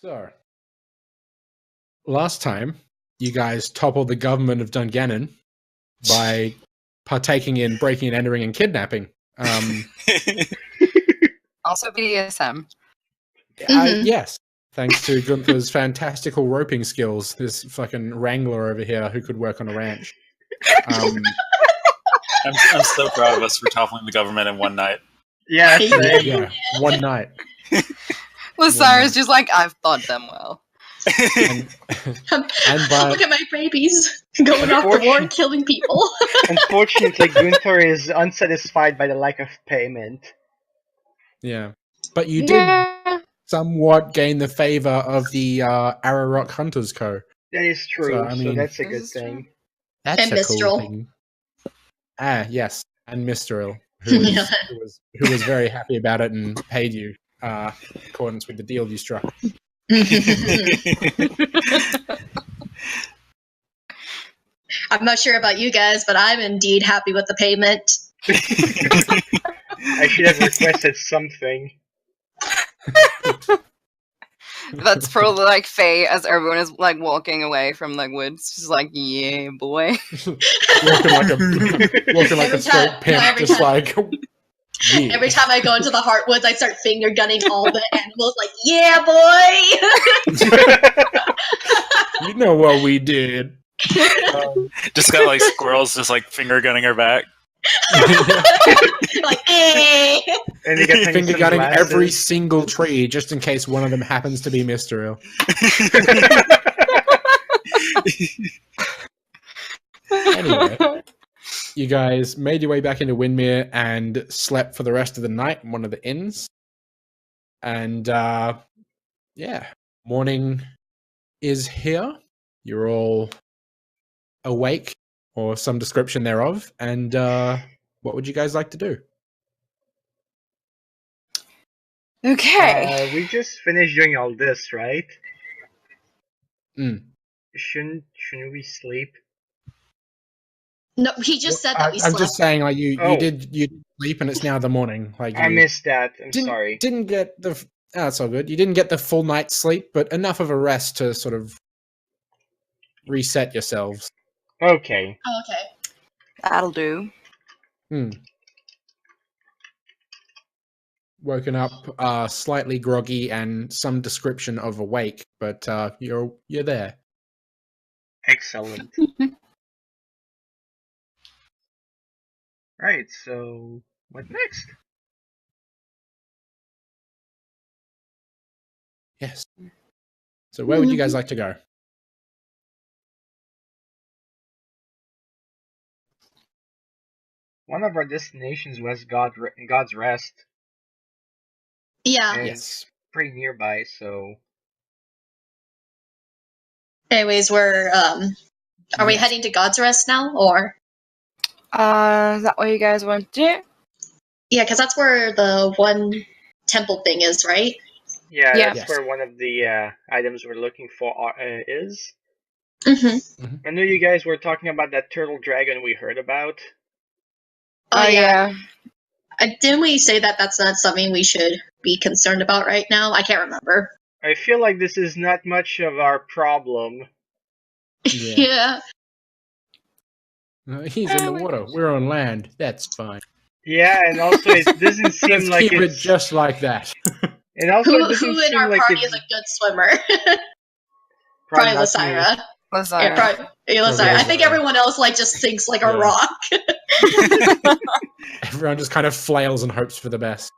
So, last time, you guys toppled the government of Dungannon by partaking in breaking and entering and kidnapping. Also BDSM. Yes. Thanks to Gunther's fantastical roping skills, this fucking wrangler over here who could work on a ranch. I'm so proud of us for toppling the government in one night. Yeah, yeah, one night. Lazara's just like, I've thought them well. And by, Look at my babies going off to war and killing people. Unfortunately, Gunther is unsatisfied by the lack of payment. Yeah. But you did somewhat gain the favor of the Arrow Rock Hunters Co. That is true, So, I mean, that's a good thing. That's And a Mistral. cool thing. Yes, and Mistral, who was very happy about it and paid you in accordance with the deal you struck. I'm not sure about you guys, but I'm indeed happy with the payment. I should have requested something. That's probably like Faye as everyone is like walking away from like woods, just like, yeah, boy. walking like a straight pimp, just like. Yeah. Every time I go into the Heartwoods, I start finger gunning all the animals. Like, yeah, boy. You know what we did. Just got like squirrels just like finger gunning her back. Like, eh. And you get finger gunning every single tree just in case one of them happens to be Mr. Anyway, you guys made your way back into Windmere and slept for the rest of the night in one of the inns. And yeah, morning is here. You're all awake, or some description thereof. And what would you guys like to do? Okay. We just finished doing all this, right? Mm. Shouldn't we sleep? No, he just said that we slept. I'm just saying, like you did sleep, and it's now the morning. Like I missed that. I'm sorry. Didn't get the. That's all good. You didn't get the full night's sleep, but enough of a rest to sort of reset yourselves. Okay. Oh, okay. That'll do. Woken up, slightly groggy, and some description of awake, but you're there. Excellent. Right. So what next? Yes. So where would you guys like to go? One of our destinations was God's Rest. Yeah. And Yes. it's pretty nearby, so. Anyways, are we heading to God's Rest now, or? Is that what you guys want to do? Yeah, because that's where the one temple thing is, right? Yeah, Yeah. that's where one of the items we're looking for is. Mm-hmm. I know you guys were talking about that turtle dragon we heard about. Oh, yeah. Didn't we say that that's not something we should be concerned about right now? I can't remember. I feel like this is not much of our problem. Yeah. He's in the water. We're on land. That's fine. Yeah, and also it doesn't seem Let's like keep it's it just like that. And also, who in our party is a good swimmer? Probably Lysira. Lysira. Lysira. I think everyone else just sinks like a rock. Everyone just kind of flails and hopes for the best.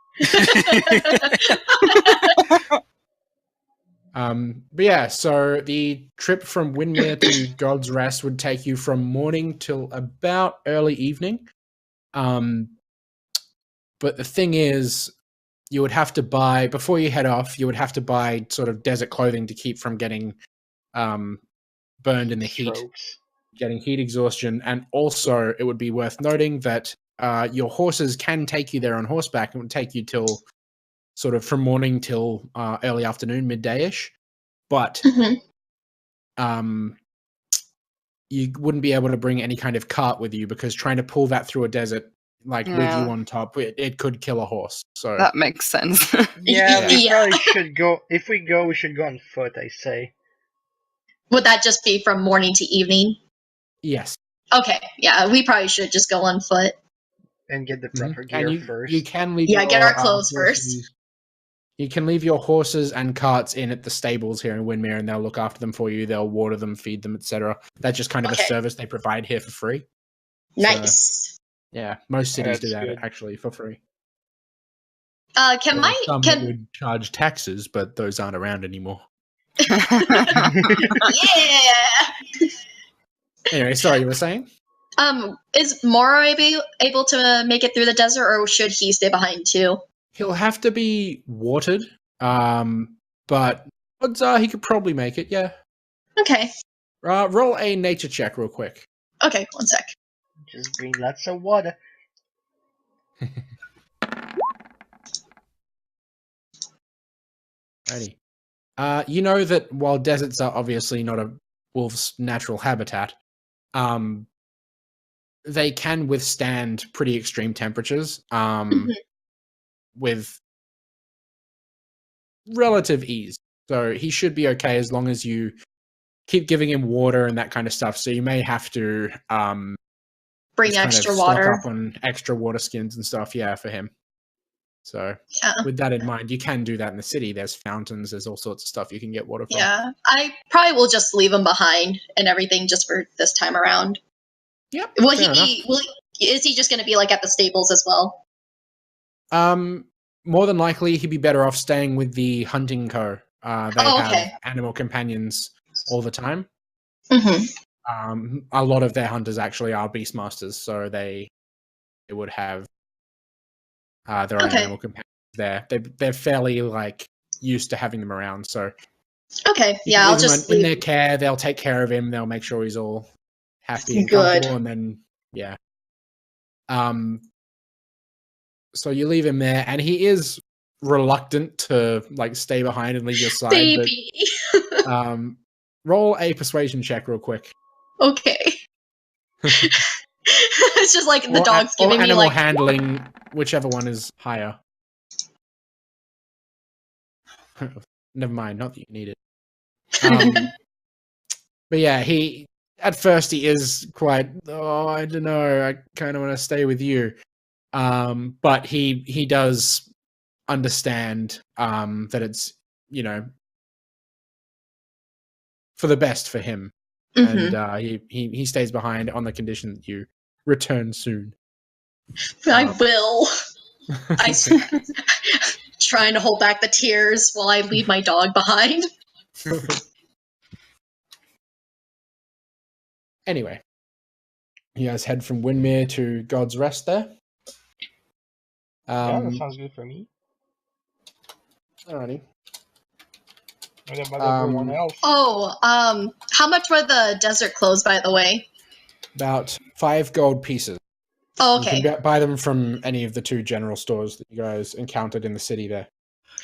But yeah, so the trip from Windmere to God's Rest would take you from morning till about early evening. But the thing is, you would have to buy, before you head off, you would have to buy sort of desert clothing to keep from getting burned in the heat, getting heat exhaustion. And also, it would be worth noting that your horses can take you there on horseback. It would take you till sort of from morning till early afternoon, midday-ish. But you wouldn't be able to bring any kind of cart with you because trying to pull that through a desert with you Yeah. on top, it could kill a horse. So That makes sense. Yeah, we Yeah. probably should go. If we go, we should go on foot. I say. Would that just be from morning to evening? yes. Okay, yeah, we probably should just go on foot. And get the Mhm. proper gear And first. you can leave Yeah, your, get our clothes horses- first. You can leave your horses and carts in at the stables here in Windmere, and they'll look after them for you. They'll water them, feed them, etc. That's just kind of Okay. a service they provide here for free. Nice. Yeah, most cities do That's that good. actually for free. Can There are my some that can would charge taxes, but those aren't around anymore. yeah. Anyway, sorry, you were saying? Is Mora able to make it through the desert, or should he stay behind too? He'll have to be watered, but odds are he could probably make it. Yeah. Okay. Roll a nature check real quick. Okay, one sec. Just bring lots of water. Righty. You know that while deserts are obviously not a wolf's natural habitat, they can withstand pretty extreme temperatures with relative ease. So he should be okay as long as you keep giving him water and that kind of stuff. So you may have to Bring just kind extra of stock water. up on extra water skins and stuff, yeah, for him. So Yeah. with that in mind, you can do that in the city. There's fountains, there's all sorts of stuff you can get water from. Yeah, I probably will just leave him behind and everything just for this time around. Yep. Will fair enough. Is he just going to be like at the stables as well? More than likely, he'd be better off staying with the hunting co. They have animal companions all the time. Mm-hmm. A lot of their hunters actually are beastmasters, so they would have their own animal companions there. They're fairly like used to having them around, so Okay, yeah, I'll just in leave. their care. They'll take care of him. They'll make sure he's all happy and Good. comfortable, and then yeah. So you leave him there, and he is reluctant to like stay behind and leave your side. Baby. But roll a persuasion check real quick. Okay. It's just like the Or dog's or giving me animal like handling, whichever one is higher. Never mind, not that you need it. But yeah, at first he is quite. Oh, I don't know. I kind of want to stay with you. But he does understand that it's for the best for him, Mhm. and he stays behind on the condition that you return soon. I will. Trying to hold back the tears while I leave my dog behind. Anyway, you guys head from Windmere to God's Rest there. Yeah, that sounds good for me. Alrighty. What about everyone else? Oh, how much were the desert clothes, by the way? About 5 gold pieces. Oh, You okay. can buy them from any of the 2 general stores that you guys encountered in the city there.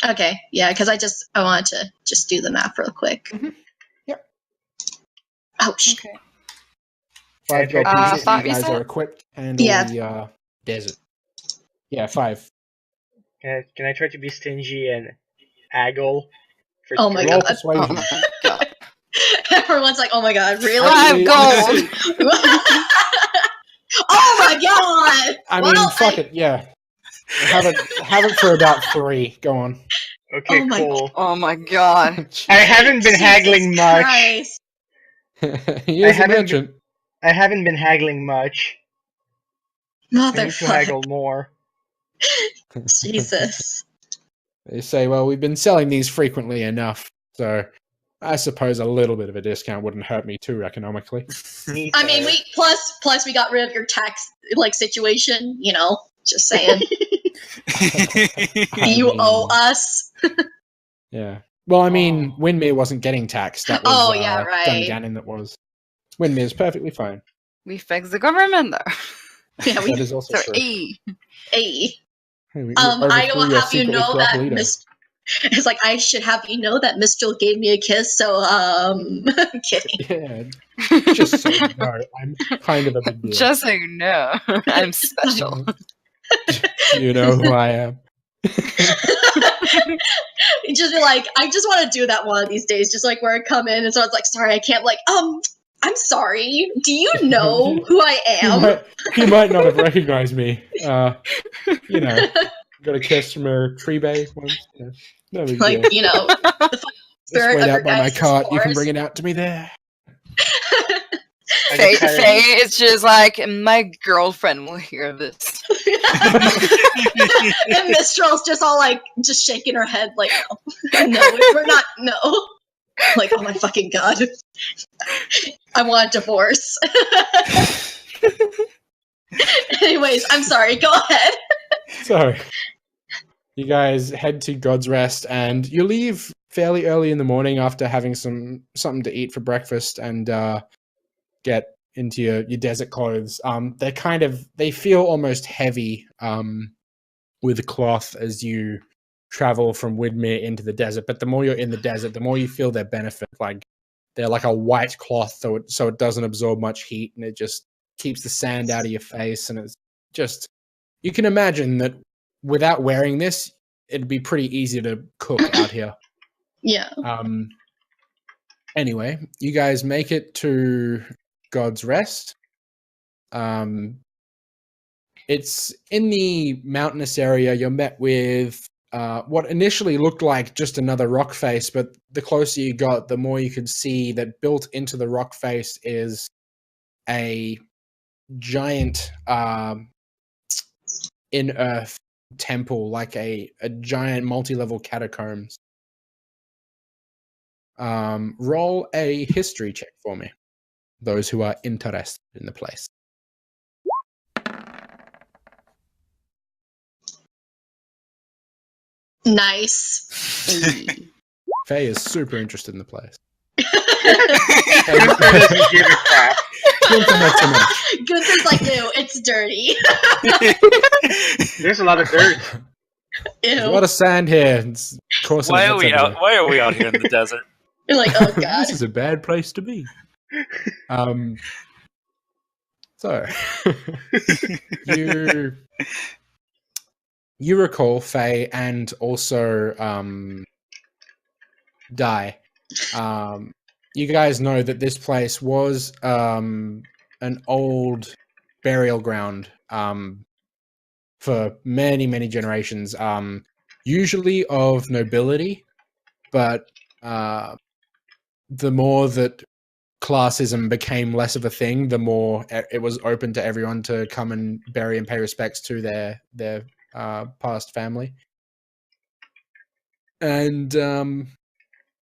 Okay, yeah, because I wanted to just do the math real quick. Yep. Ouch. Okay. 5 gold Uh, pieces. 5 You you guys said? are equipped to handle the desert. Yeah, 5. Can I try to be stingy and haggle? For Oh my two? Roll God. persuasion. Oh my god. Everyone's like, oh my god, really? Actually, gold. Oh my god! I mean, Well, fuck it, yeah. Have it for about 3. Go on. Okay, Oh my cool. Oh my god. I haven't been haggling much. Christ. He is a haven't merchant. I haven't been haggling much. I need to haggle Motherfucker. more. Jesus. They say, well, we've been selling these frequently enough, so I suppose a little bit of a discount wouldn't hurt me too economically. I mean, plus we got rid of your tax situation, just saying. I You mean, owe us. Yeah. Well, I mean, Windmere wasn't getting taxed. That was Oh, yeah, right. Dungannon that was. Windmere's perfectly fine. We fixed the government though. Yeah, That is also So true. E. Hey. Hey, we I overthrew will your have you secretly know corrupt that leader. it's like I should have you know that Mistral gave me a kiss, so kidding. Yeah, just so you know, I'm kind of a big deal. Just so you know, I'm special. You know who I am. You just be like, I just want to do that one of these days. Just like where I come in and someone's like, sorry, I can't. Like, I'm sorry. Do you know who I am? He might not have recognized me. You know, got a kiss from a tree bay once. You know, no big deal. Like, you know, the Just spirit wait of out your by my guys' cart. You can force. bring it out to me there. Faye is just like, my girlfriend will hear this. And Mistral's just all like, just shaking her head, like, no, we're not, no. Like, oh my fucking god. I want a divorce. Anyways, I'm sorry, go ahead. So, you guys head to God's Rest, and you leave fairly early in the morning after having something to eat for breakfast, and get into your desert clothes. They feel almost heavy with cloth as you travel from Widmere into the desert. But the more you're in the desert, the more you feel their benefit. Like they're like a white cloth, so it doesn't absorb much heat, and it just keeps the sand out of your face. And it's just, you can imagine that without wearing this, it'd be pretty easy to cook out here. Yeah. Anyway, you guys make it to God's Rest. It's in the mountainous area. You're met with what initially looked like just another rock face, but the closer you got, the more you could see that built into the rock face is a giant in-earth temple, like a giant multi-level catacombs. Roll a history check for me, those who are interested in the place. Nice. Faye is super interested in the place. Gunther doesn't give a crap. Gunther not so much. Gunther's like, ew, it's dirty. There's a lot of dirt. There's a Ew. lot of sand here. It's coursing Why nuts are we everywhere. out? Why are we out here in the desert? You're like, oh god. This is a bad place to be. So you recall, Faye, and also Dai. You guys know that this place was an old burial ground for many, many generations. Usually of nobility, but the more that classism became less of a thing, the more it was open to everyone to come and bury and pay respects to their past family. And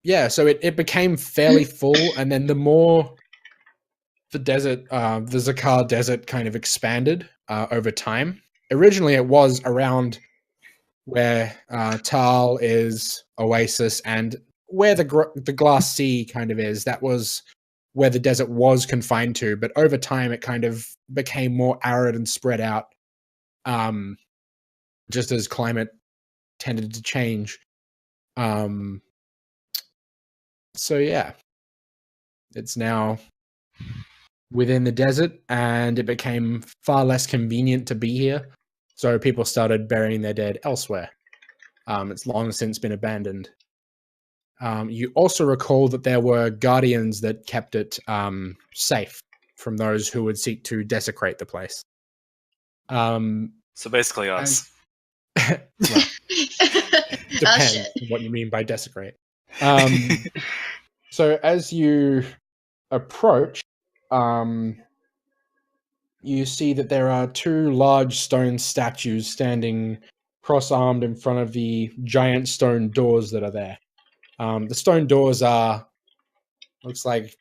yeah, so it became fairly full, and then the more the desert, the Zakar desert kind of expanded over time. Originally it was around where Tal is, Oasis, and where the Glass Sea kind of is. That was where the desert was confined to, but over time it kind of became more arid and spread out, just as climate tended to change. So yeah, it's now within the desert, and it became far less convenient to be here, so people started burying their dead elsewhere. It's long since been abandoned. You also recall that there were guardians that kept it safe from those who would seek to desecrate the place. So basically us. Well, Oh depends shit. what you mean by desecrate. So as you approach, you see that there are two large stone statues standing cross-armed in front of the giant stone doors that are there. The stone doors are, looks like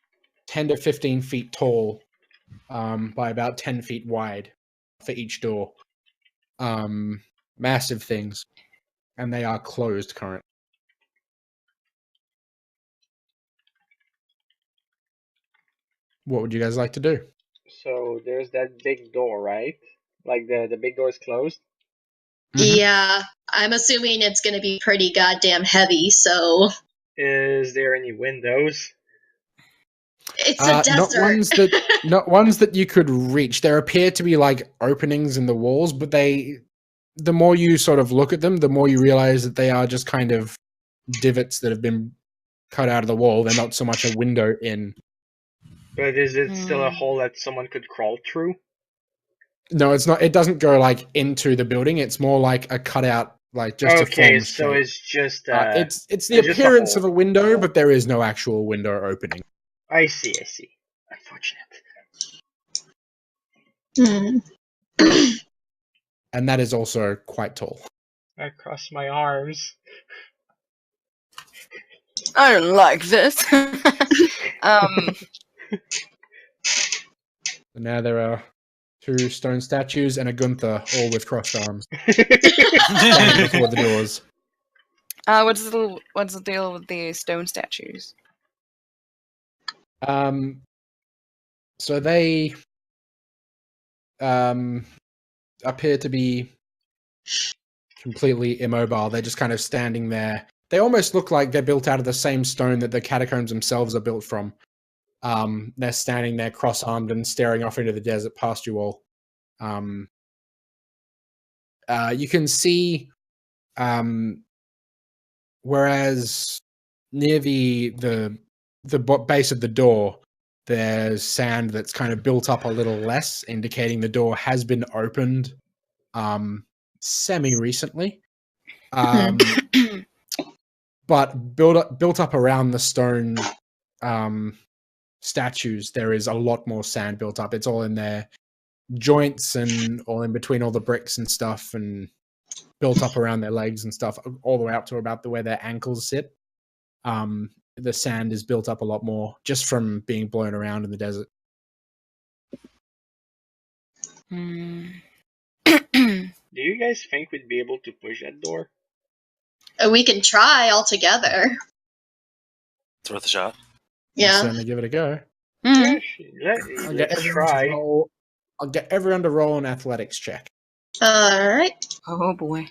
10 to 15 feet tall, by about 10 feet wide for each door. Massive things, and they are closed currently. What would you guys like to do? So there's that big door, right? Like the big door is closed. Yeah, I'm assuming it's gonna be pretty goddamn heavy, so Is there any windows? it's a desert. Not ones that you could reach. There appear to be like openings in the walls, but they the more you sort of look at them, the more you realize that they are just kind of divots that have been cut out of the wall. They're not so much a window in. But is it still a hole that someone could crawl through? No, it's not. It doesn't go like into the building. It's more like a cutout, like just a Okay, form so shape. it's just It's the just a appearance hole. of a window, but there is no actual window opening. I see. Unfortunate. And that is also quite tall. I cross my arms. I don't like this. Now there are 2 stone statues and a Gunther, all with crossed arms, standing before the doors. What's the deal with the stone statues? So they appear to be completely immobile. They're just kind of standing there. They almost look like they're built out of the same stone that the catacombs themselves are built from. They're standing there cross-armed and staring off into the desert past you all. You can see, whereas near the base of the door, there's sand that's kind of built up a little less, indicating the door has been opened semi-recently. But built up around the stone statues, there is a lot more sand built up. It's all in their joints and all in between all the bricks and stuff, and built up around their legs and stuff, all the way up to about where their ankles sit. The sand is built up a lot more just from being blown around in the desert. Do you guys think we'd be able to push that door? We can try all together. It's worth a shot. Yeah. Certainly give it a go. Let's try. I'll get everyone to roll an athletics check. Alright. Oh boy.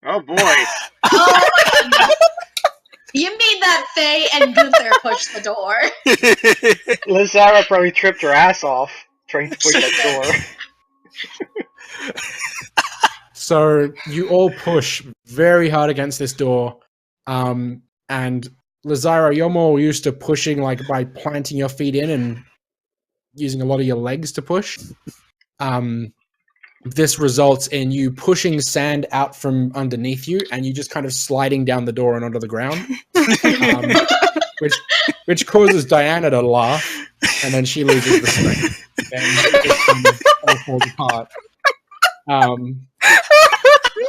Oh boy. Oh my goodness. You mean that Faye and Gunther pushed the door? Lazara probably tripped her ass off trying to push that door. So you all push very hard against this door, and Lazara, you're more used to pushing like by planting your feet in and using a lot of your legs to push. This results in you pushing sand out from underneath you, and you just kind of sliding down the door and onto the ground, which causes Diana to laugh, and then she loses the strength, and it all falls apart.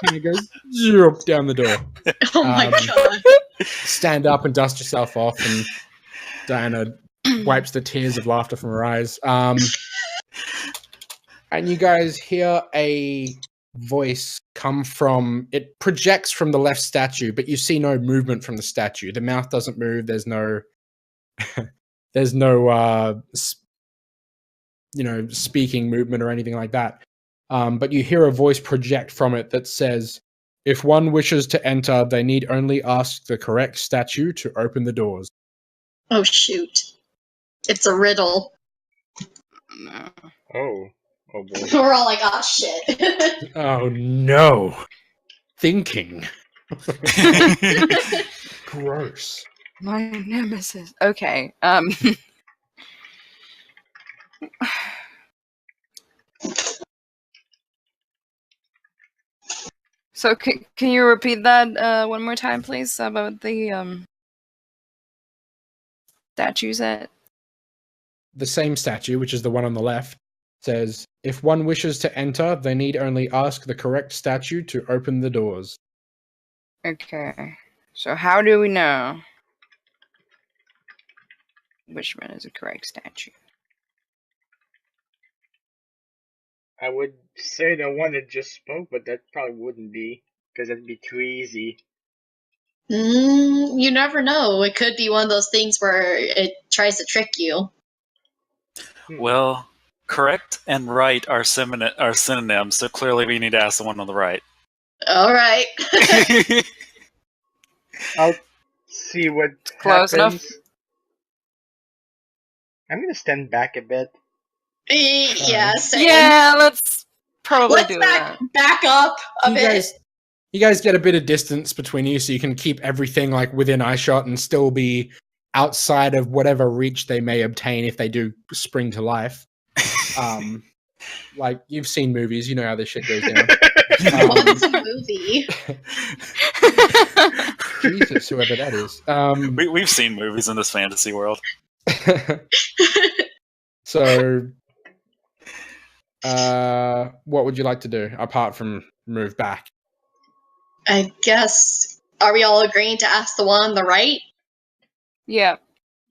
And it goes zoop down the door. Oh my god. Stand up and dust yourself off, and Diana wipes the tears of laughter from her eyes. And you guys hear a voice come from, it projects from the left statue, but you see no movement from the statue. The mouth doesn't move. There's no, speaking movement or anything like that. But you hear a voice project from it that says, if one wishes to enter, they need only ask the correct statue to open the doors. Oh shoot. It's a riddle. No. Oh boy. We're all like, oh shit. Oh no. Thinking. Gross. My nemesis. Okay. So can you repeat that one more time, please, about the statues at? The same statue, which is the one on the left, says, if one wishes to enter, they need only ask the correct statue to open the doors. Okay. So how do we know which one is the correct statue? I would say the one that just spoke, but that probably wouldn't be, because that'd be too easy. You never know. It could be one of those things where it tries to trick you. Well, correct and right are synonyms, so clearly we need to ask the one on the right. Alright. I'll see what Close happens. enough. I'm gonna stand back a bit. Yeah, same. Yeah, let's probably Let's do that. back up a bit. You guys get a bit of distance between you, so you can keep everything like within eyeshot and still be outside of whatever reach they may obtain if they do spring to life. Like you've seen movies, you know how this shit goes down. What's a movie? Jesus, whoever that is. We've seen movies in this fantasy world. So, what would you like to do apart from move back? I guess. Are we all agreeing to ask the one on the right? Yeah.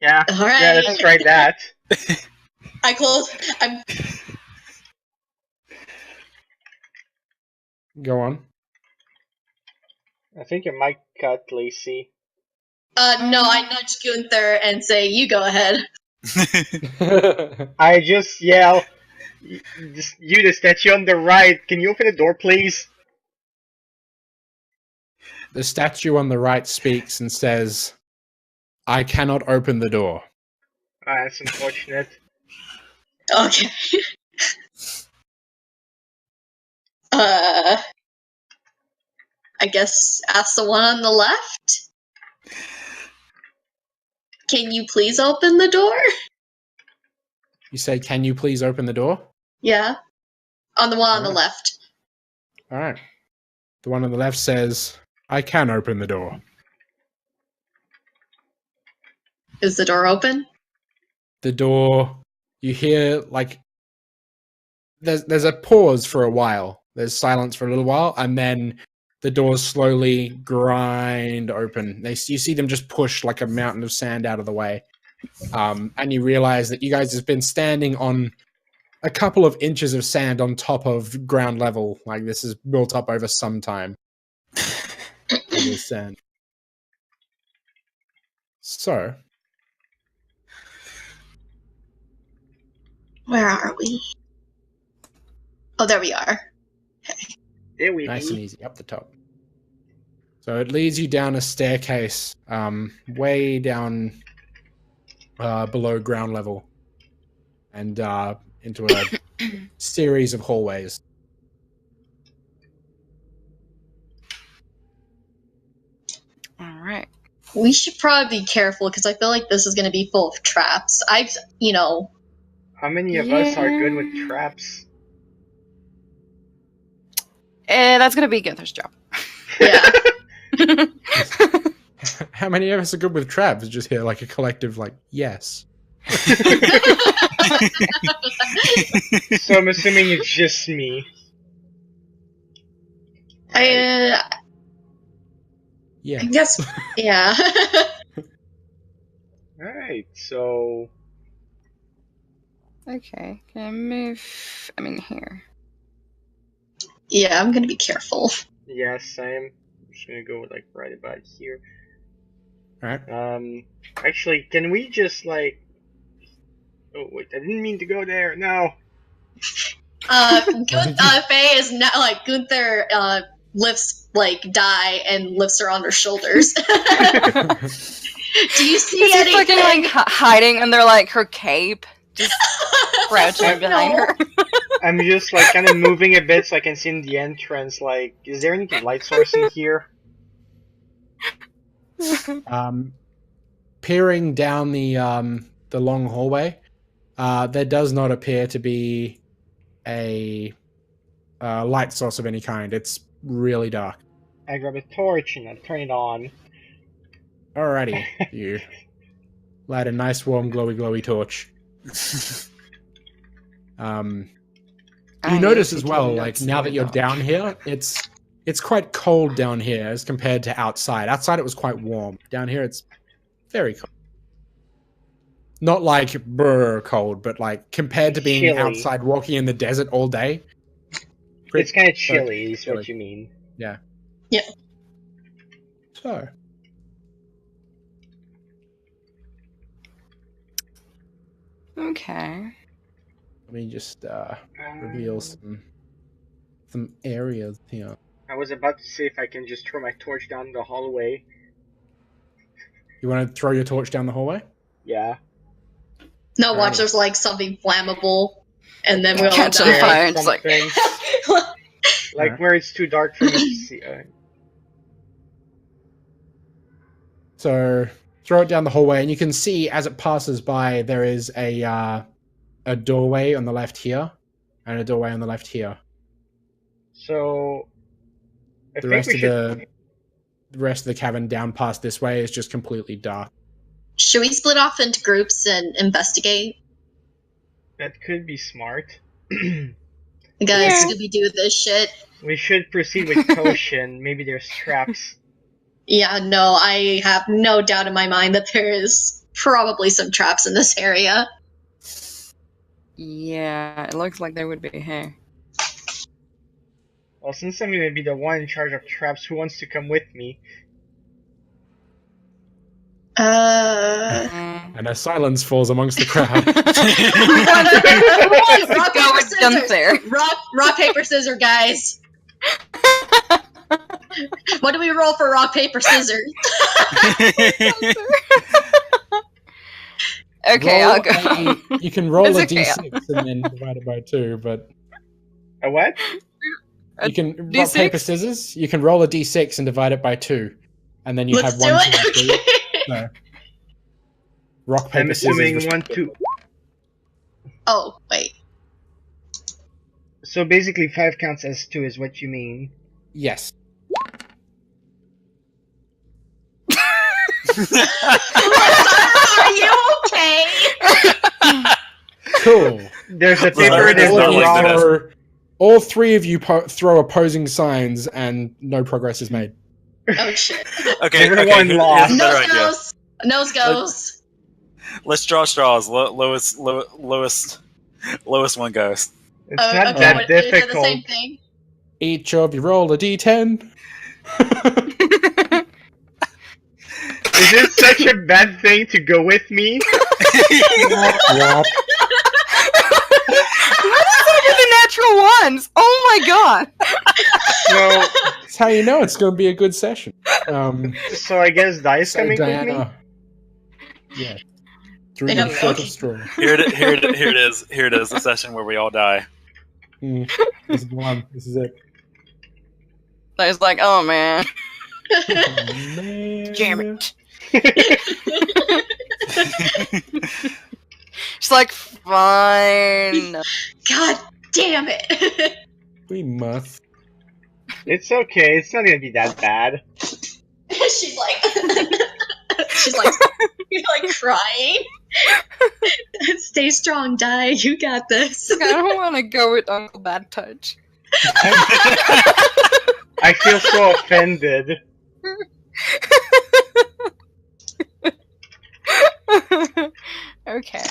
Yeah. All right. Yeah, let's try that. Go on. I think you might cut Lacey. No, I nudge Gunther and say, "You go ahead." I just yell, you, the statue on the right, can you open the door, please? The statue on the right speaks and says, "I cannot open the door." That's unfortunate. Okay. I guess ask the one on the left. Can you please open the door? You say, "Can you please open the door?" Yeah. On the one on the Alright. left. All right. The one on the left says, "I can open the door." Is the door open? The door, you hear like there's a pause for a while. There's silence for a little while, and then the doors slowly grind open. You see them just push like a mountain of sand out of the way, and you realize that you guys have been standing on a couple of inches of sand on top of ground level. Like this is built up over some time. This sand. So, Where are we? Oh, there we are. There we nice be. and easy up the top. So it leads you down a staircase, way down below ground level, and into a series of hallways. All right. We should probably be careful because I feel like this is going to be full of traps. How many of us are good with traps? That's gonna be Gunther's job. Yeah. How many of us are good with traps? Just hear like a collective, like, yes. So I'm assuming it's just me. Yeah. I guess, yeah. Alright, so... Okay. Can I move? I'm in here. Yeah, I'm gonna be careful. Yeah, same. I'm just gonna go like right about here. Alright. Actually, can we just like... Oh wait, I didn't mean to go there, no! Faye is not like Gunther lifts like Di and lifts her on her shoulders. Do you see Is he anything? fucking like hiding under like her cape, just crouching behind her? I'm just like kind of moving a bit so I can see in the entrance, like, is there any light source in here? Peering down the long hallway, there does not appear to be a light source of any kind. It's really dark. I grab a torch and I turn it on. Alrighty, you light a nice warm glowy torch. You notice as well, like now that you're down here, it's quite cold down here as compared to outside. Outside it was quite warm. Down here it's very cold. Not like brr cold, but like compared to being Chilly. outside walking in the desert all day. It's kind of chilly, is chilly. what you mean. Yeah. Yeah. So. Okay. Let me just reveal some areas here. I was about to say if I can just throw my torch down the hallway. You want to throw your torch down the hallway? Yeah. No, watch, Alrighty. there's like something flammable and then we'll all Catch on die. fire. It's like Something. Like where it's too dark for me to see. So throw it down the hallway, and you can see as it passes by, there is a doorway on the left here, and a doorway on the left here. So The rest of the cavern down past this way is just completely dark. Should we split off into groups and investigate? That could be smart. Guys, Yeah. Scooby-Doo this shit. We should proceed with caution. Maybe there's traps. Yeah, no, I have no doubt in my mind that there is probably some traps in this area. yeah, it looks like there would be. Hey. Well, since I'm gonna be the one in charge of traps, who wants to come with me? And a silence falls amongst the crowd. Rock, Go paper, with scissors. Gunther. Rock, paper, scissors, guys. What do we roll for rock, paper, scissors? Okay, I'll go. You can roll It's a okay. d6 and then divide it by 2, but A what? A you can rock, D6? paper, scissors. You can roll a d6 and divide it by 2, and then you Let's have do 1, 2, it. 3. Okay. So, rock, I'm paper, scissors. assuming 1, 2. Oh, wait. So basically 5 counts as 2 is what you mean. Yes. Are you okay? Cool. There's a Sorry, paper, there's it's not a like rock. that. All three of you throw opposing signs, and no progress is made. Oh shit. Okay, Everyone here's lost. a better Nose idea. goes. Nose goes. Let's draw straws. Lowest one goes. It's not Okay, that what, is it the difficult. same thing? Each of you roll a d10. Is it such a bad thing to go with me? Womp. The natural ones. Oh my god. No. That's how you know it's going to be a good session. So I guess Dice So coming with me? Diana. Yeah. Through They the have short Loki. of straw. Here it is. Here it is. The session where we all die. This is the one. This is it. I was like, oh man. Oh, man. Damn it. She's like, fine. God damn it. We must. It's okay, it's not gonna be that bad. she's like crying. Stay strong, Die. You got this. I don't want to go with Uncle Bad Touch. I feel so offended. Okay.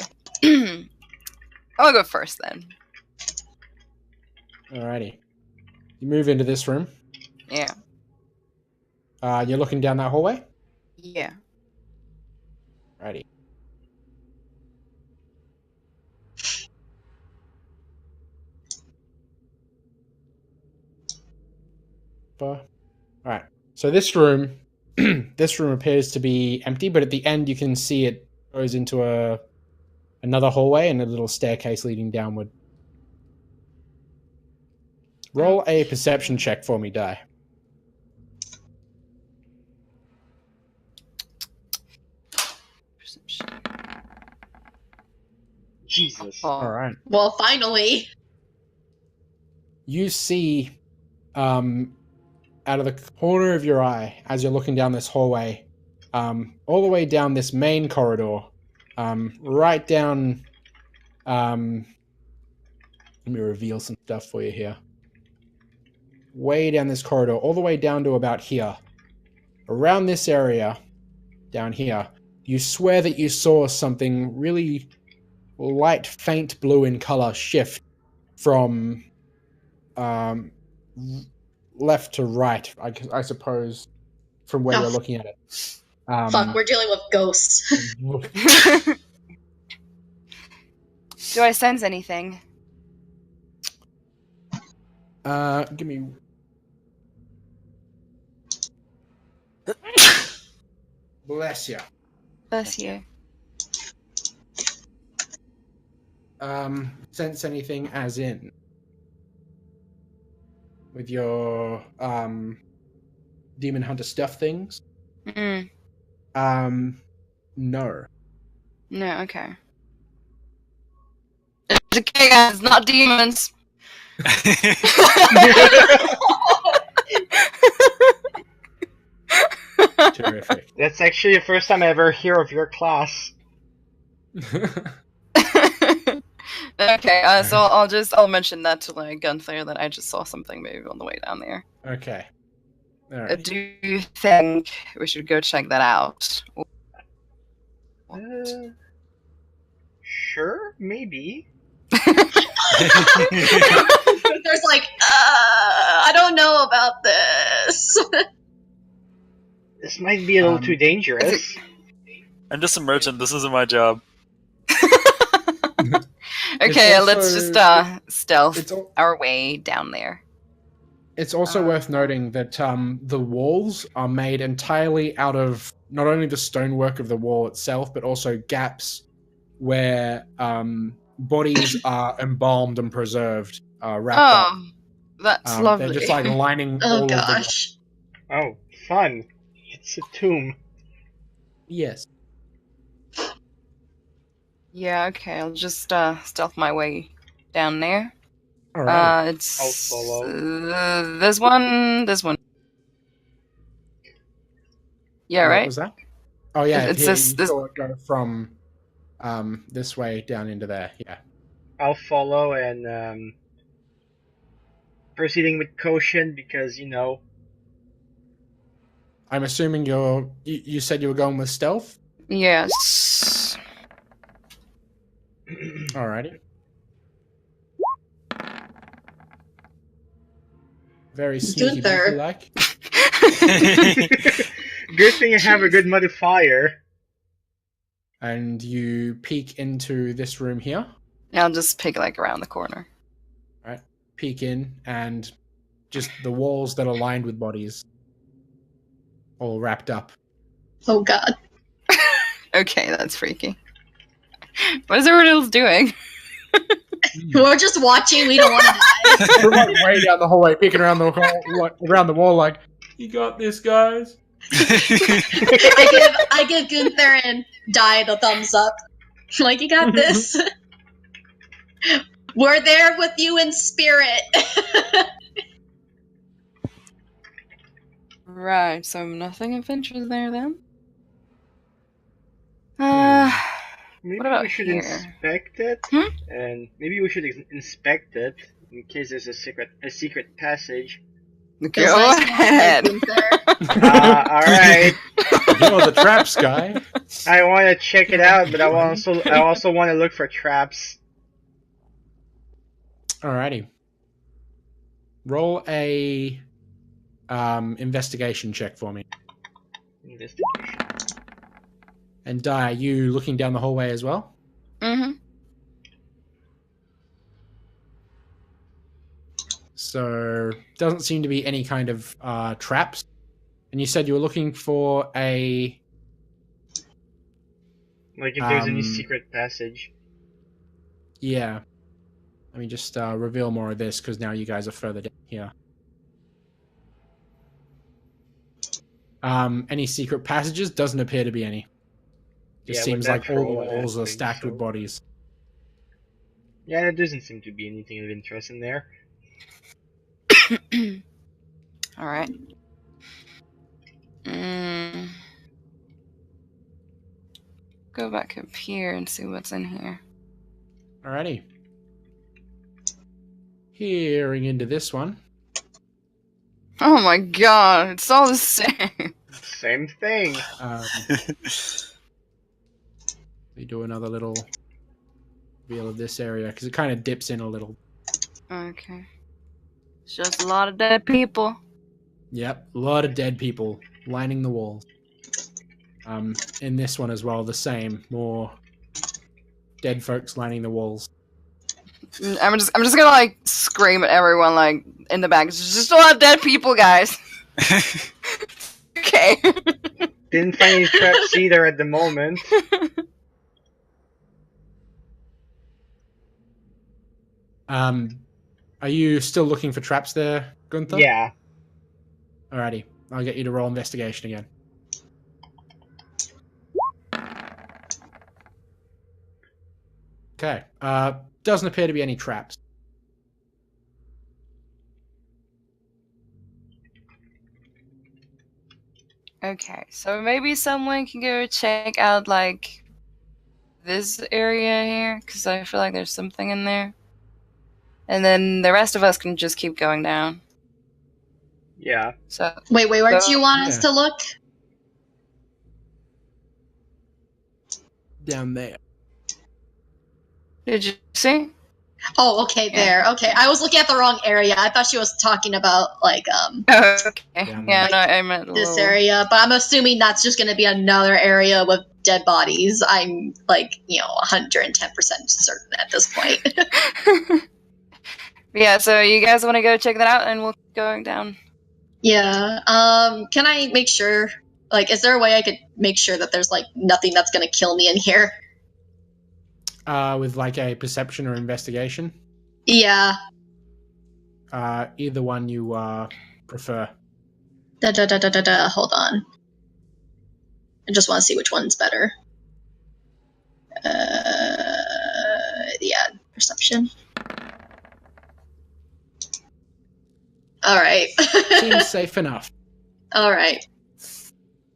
I'll go first then. Alrighty. You move into this room. Yeah. You're looking down that hallway? Yeah. Alrighty. Alright. So this room this room appears to be empty, but at the end you can see it goes into another hallway and a little staircase leading downward. Roll a perception check for me, Die. Jesus. Oh. Alright. Well, finally. You see out of the corner of your eye as you're looking down this hallway, all the way down this main corridor, right down. Let me reveal some stuff for you here. Way down this corridor, all the way down to about here. Around this area, down here, you swear that you saw something really light, faint blue in color shift from left to right, I suppose, from where Oh. you're looking at it. Fuck, we're dealing with ghosts. Do I sense anything? Give me. Bless you. Bless you. sense anything as in with your demon hunter stuff things? Mm. No. No, okay. It's okay, guys, not demons. Terrific. That's actually the first time I ever hear of your class. Okay, so I'll mention that to like Gunther that I just saw something maybe on the way down there. Okay. All right. Do you think we should go check that out? Sure, maybe. There's like, I don't know about this. This might be a little too dangerous. I'm just a merchant. This isn't my job. Okay, also- let's just stealth our way down there. It's also worth noting that the walls are made entirely out of not only the stonework of the wall itself, but also gaps where bodies are embalmed and preserved, wrapped up. Oh, that's lovely. They're just like lining Oh all of gosh. Oh, fun. It's a tomb. Yes. Yeah, okay, I'll just stealth my way down there. All right. It's I'll follow. this one. Yeah, What right. was that? Oh yeah, It's here, this- you saw it go from this way down into there. Yeah. I'll follow and proceeding with caution because, you know. I'm assuming you said you were going with stealth? Yes. Alrighty. Very sneaky, Gunther. if you like. Good thing I have a good modifier. And you peek into this room here. I'll just pick like around the corner. Peek in, and just the walls that are lined with bodies. All wrapped up. Oh god. Okay, that's freaky. What is everyone else doing? We're just watching, we don't want to die. We're like way down the hallway, peeking around the wall, like, you got this, guys. I give Gunther and Die the thumbs up. Like, you got this. We're there with you in spirit. Right, so nothing of interest there then? Maybe What about we should here? inspect it, and maybe we should inspect it in case there's a secret passage. Go ahead. Alright. You're the traps guy. I want to check it out, but I also want to look for traps. Alrighty. Roll a investigation check for me. Investigation. And Di, are you looking down the hallway as well? Mm-hmm. So, doesn't seem to be any kind of traps. And you said you were looking for a... Like if there's any secret passage. Yeah. Let me just reveal more of this, because now you guys are further down here. Any secret passages? Doesn't appear to be any. Just Yeah, seems with like that all the roll, I walls are think stacked so. with bodies. Yeah, there doesn't seem to be anything of interest in there. Alright. Go back up here and see what's in here. Alrighty. Hearing into this one. Oh my god, it's all the same. Same thing. We do another little reveal of this area, because it kind of dips in a little. Okay. It's just a lot of dead people. Yep, a lot of dead people lining the walls. In this one as well, the same. More dead folks lining the walls. I'm just gonna like scream at everyone like in the back. It's just a lot of dead people, guys. Okay. Didn't find any traps either at the moment. Are you still looking for traps there, Gunther? Yeah. Alrighty. I'll get you to roll investigation again. Okay. Doesn't appear to be any traps. Okay, so maybe someone can go check out, like, this area here, because I feel like there's something in there. And then the rest of us can just keep going down. Yeah. So Wait, where do you want us to look? Down there. did you see? Oh, okay, there. Okay, I was looking at the wrong area. I thought she was talking about like Oh, okay. Down Yeah, there. no, I meant this little- area, but I'm assuming that's just going to be another area with dead bodies. I'm like 110% certain at this point. Yeah, so you guys want to go check that out, and we'll keep going down. Yeah. Can I make sure? Like, is there a way I could make sure that there's like nothing that's going to kill me in here? With like a perception or investigation? Yeah. Either one you prefer. Hold on. I just want to see which one's better. Yeah, perception. All right. Seems safe enough. All right.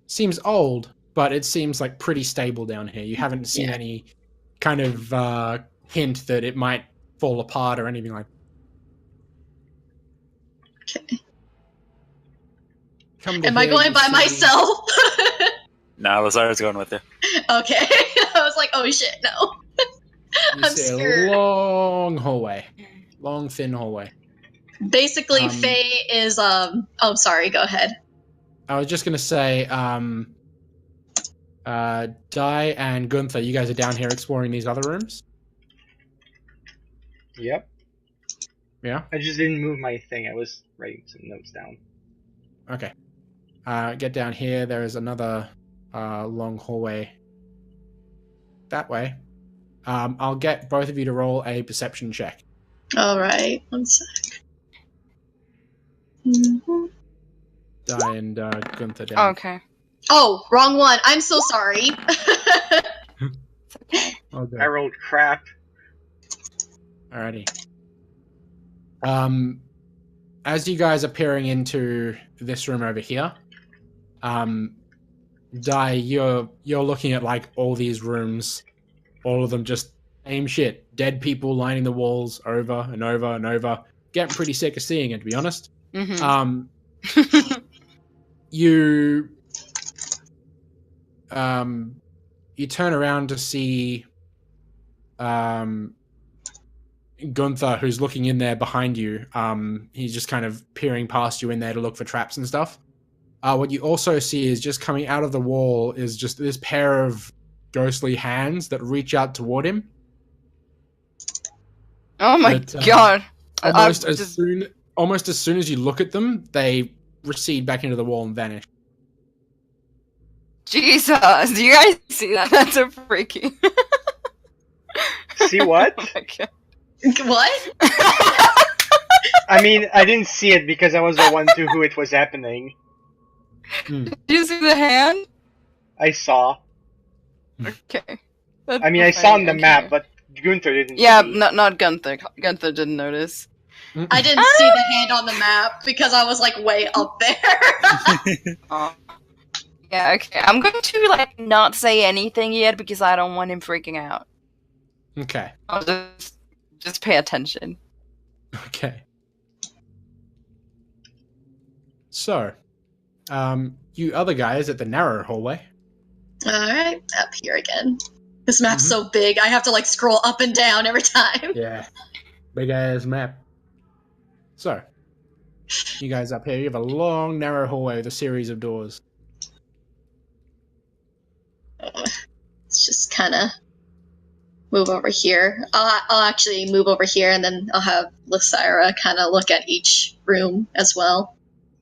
Seems old, but it seems like pretty stable down here. You haven't seen any kind of hint that it might fall apart or anything like that. Okay. Come to Am I here, going you by see- myself? Nah, Lazar's going with you. Okay. I was like, oh shit, no. You I'm see scared. a long hallway. Long, thin hallway. Basically, Faye is oh, sorry, go ahead. I was just gonna say, Dai and Gunther, you guys are down here exploring these other rooms? Yep. Yeah? I just didn't move my thing. I was writing some notes down. Okay. Get down here. There is another long hallway that way. I'll get both of you to roll a perception check. All right, 1 sec. Mhm. Dai and Gunther down. Okay. Oh, wrong one. I'm so sorry. Okay. I rolled crap. Alrighty. As you guys are peering into this room over here, Dai, you're looking at like all these rooms, all of them just same shit. Dead people lining the walls over and over and over. Getting pretty sick of seeing it, to be honest. Mhm. You you turn around to see Gunther, who's looking in there behind you. He's just kind of peering past you in there to look for traps and stuff. What you also see is just coming out of the wall is just this pair of ghostly hands that reach out toward him. Oh my But, god. Almost as soon as you look at them, they recede back into the wall and vanish. Jesus, do you guys see that? That's so freaky. See what? Oh my god. What? I mean, I didn't see it because I was the one to who it was happening. Did you see the hand? I saw. Okay. I mean, I saw on the map, but Gunther didn't Yeah, see. not Gunther. Gunther didn't notice. I didn't see the hand on the map because I was like way up there. Oh. Yeah, okay. I'm going to like not say anything yet because I don't want him freaking out. Okay. I'll just pay attention. Okay. So, you other guys at the narrow hallway. All right, up here again. This map's so big, I have to like scroll up and down every time. Yeah. Big ass map. So, you guys up here, you have a long, narrow hallway with a series of doors. Let's just kind of move over here. I'll actually move over here, and then I'll have Lysira kind of look at each room as well.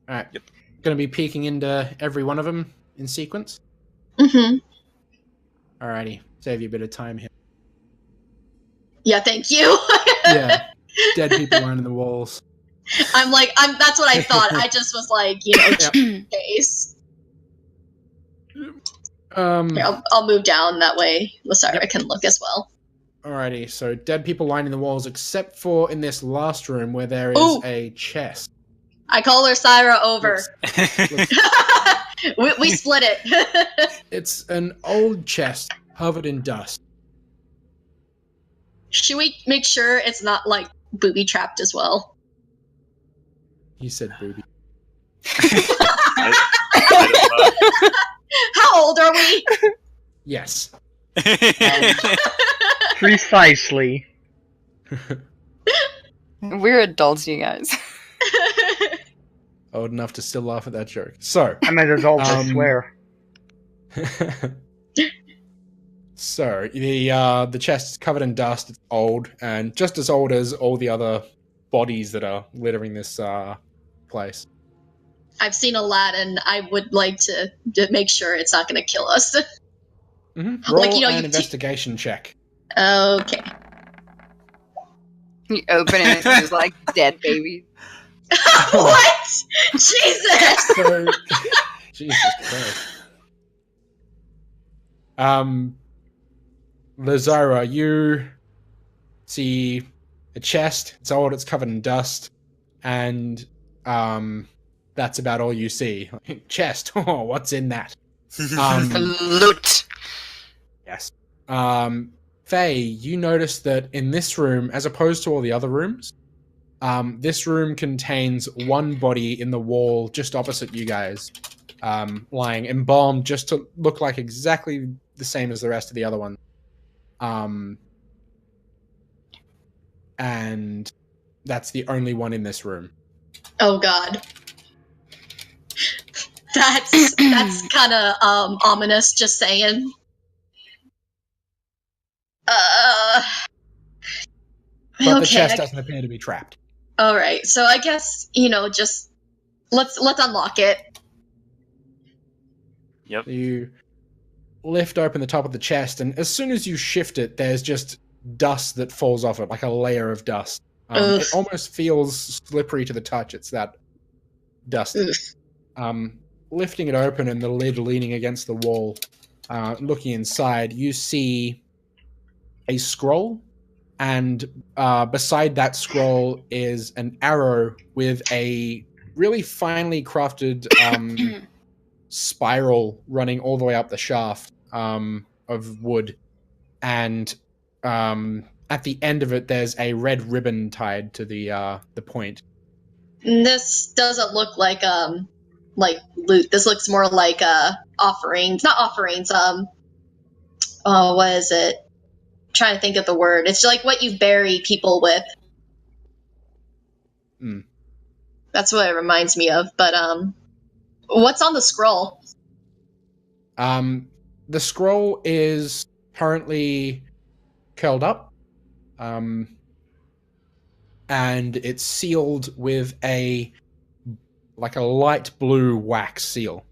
Alright. Yep. Gonna be peeking into every one of them in sequence. Mm-hmm. Alrighty. Save you a bit of time here. Yeah, thank you. Yeah. dead people lining the walls. I'm that's what I thought. I just was like, just in case. Here, I'll move down that way. Lysira can look as well. Alrighty, so dead people lining the walls, except for in this last room where there is a chest. I call Lysira over. we split it. It's an old chest covered in dust. Should we make sure it's not like booby trapped as well? He said booby. How old are we? Yes. Precisely. We're adults, you guys. Old enough to still laugh at that joke. So I'm an adult, I swear. So the chest is covered in dust. It's old, and just as old as all the other bodies that are littering this place. I've seen Aladdin. I would like to make sure it's not going to kill us. Mm-hmm. Roll an investigation check. Okay. You open it and it's just like dead baby. What? Jesus! So, Jesus Christ. Lysira, you see a chest. It's old. It's covered in dust, and that's about all you see. Chest. Oh, what's in that? Loot. Yes. Faye, you notice that in this room, as opposed to all the other rooms, this room contains one body in the wall just opposite you guys, lying embalmed just to look like exactly the same as the rest of the other ones. And that's the only one in this room. Oh God. That's kind of ominous, just saying. But the chest doesn't appear to be trapped. All right, so I guess just let's unlock it. Yep. You lift open the top of the chest, and as soon as you shift it, there's just dust that falls off it, like a layer of dust. It almost feels slippery to the touch. It's that dusty. Lifting it open and the lid leaning against the wall, looking inside, you see a scroll, and beside that scroll is an arrow with a really finely crafted spiral running all the way up the shaft of wood, and at the end of it there's a red ribbon tied to the point. This doesn't look like loot. This looks more like offerings. Not offerings. What is it? I'm trying to think of the word. It's like what you bury people with. That's what it reminds me of. But what's on the scroll? The scroll is currently curled up, and it's sealed with a light blue wax seal.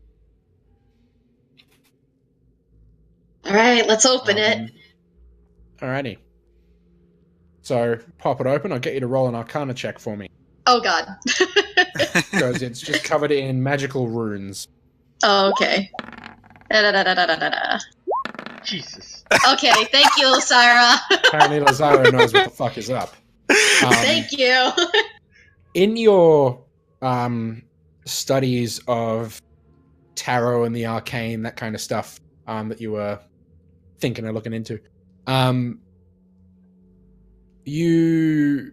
All right, let's open it. Alrighty. So pop it open. I'll get you to roll an Arcana check for me. Oh God. Because it's just covered in magical runes. Oh, okay. Jesus. Okay, thank you, Lysira. Apparently Lysira knows what the fuck is up. Thank you. In your studies of tarot and the arcane, that kind of stuff that you were thinking of looking into, you,